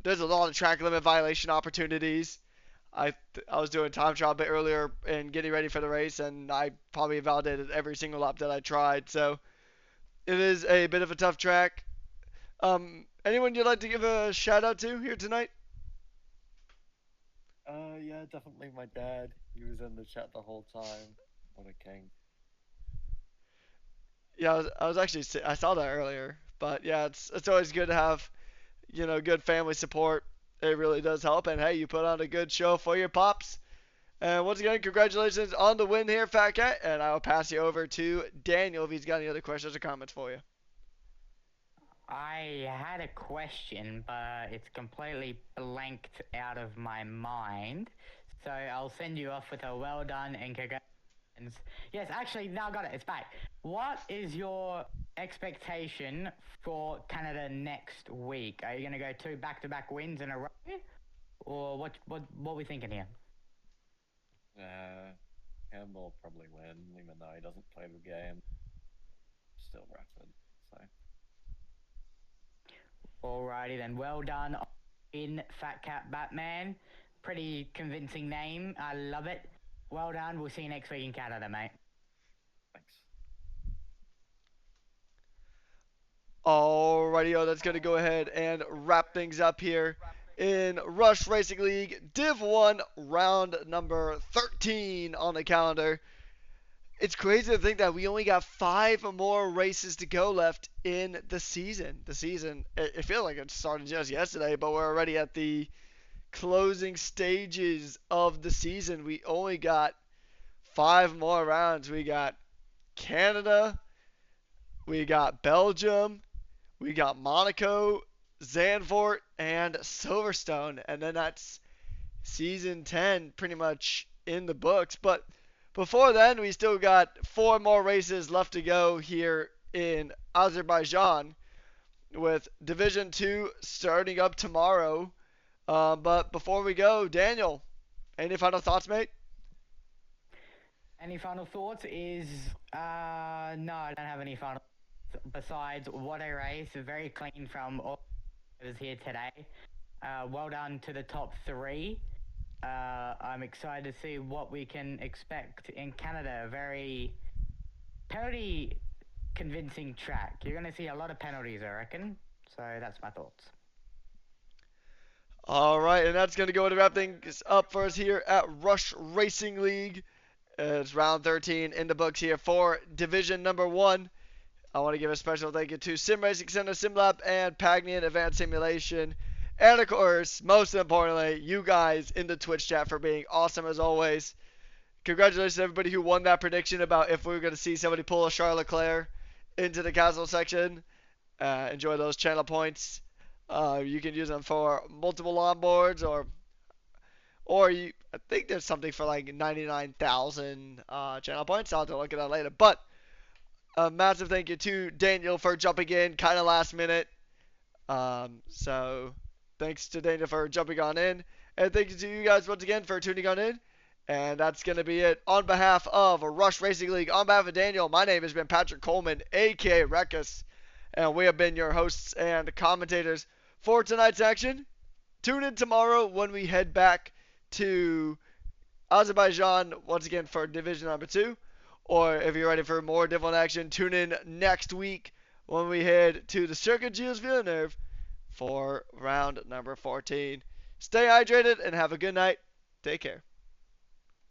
there's a lot of track limit violation opportunities. I was doing time trial a bit earlier and getting ready for the race, and I probably validated every single lap that I tried. So it is a bit of a tough track. Anyone you'd like to give a shout out to here tonight? Yeah, definitely my dad. He was in the chat the whole time. What a king. Yeah, I was actually I saw that earlier, but yeah, it's always good to have good family support. It really does help, and hey, you put on a good show for your pops. And once again, congratulations on the win here, Fat Cat, and I will pass you over to Daniel if he's got any other questions or comments for you. I had a question, but it's completely blanked out of my mind. So I'll send you off with a well done and congratulations. Yes, actually, now I got it. It's back. What is your expectation for Canada next week? Are you going to go 2 back-to-back wins in a row? Or what are we thinking here? Cambell will probably win, even though he doesn't play the game. Still rapid, so. Alrighty then, well done in Fat Cat Batman. Pretty convincing name. I love it. Well done. We'll see you next week in Canada, mate. Thanks. Alrighty, that's going to go ahead and wrap things up here in Rush Racing League Div1 round number 13 on the calendar. It's crazy to think that we only got 5 more races to go left in the season. It feels like it started just yesterday, but we're already at the closing stages of the season. We only got 5 more rounds. We got Canada, we got Belgium, we got Monaco, Zandvoort, and Silverstone. And then that's season 10 pretty much in the books. But before then, we still got 4 more races left to go here in Azerbaijan, with Division 2 starting up tomorrow. But before we go, Daniel, any final thoughts, mate? Any final thoughts? No, I don't have any final. Besides, what a race! Very clean from all was here today. Well done to the top 3. I'm excited to see what we can expect in Canada. Very penalty convincing track. You're going to see a lot of penalties, I reckon. So that's my thoughts. All right, and that's going to go to wrap things up for us here at Rush Racing League. It's round 13 in the books here for Division number 1. I want to give a special thank you to Sim Racing Center, SimLab, and Pagnian Advanced Simulation. And of course, most importantly, you guys in the Twitch chat for being awesome as always. Congratulations to everybody who won that prediction about if we were going to see somebody pull a Charles Leclerc into the castle section. Enjoy those channel points. You can use them for multiple onboards, I think there's something for like 99,000 channel points. I'll have to look at that later. But a massive thank you to Daniel for jumping in kind of last minute. So thanks to Daniel for jumping on in. And thank you to you guys once again for tuning on in. And that's going to be it. On behalf of Rush Racing League, on behalf of Daniel, my name has been Patrick Coleman, a.k.a. Rekus. And we have been your hosts and commentators for tonight's action. Tune in tomorrow when we head back to Azerbaijan once again for Division number 2. Or if you're ready for more Div1 action, tune in next week when we head to the Circuit Gilles Villeneuve for round number 14. Stay hydrated and have a good night. Take care.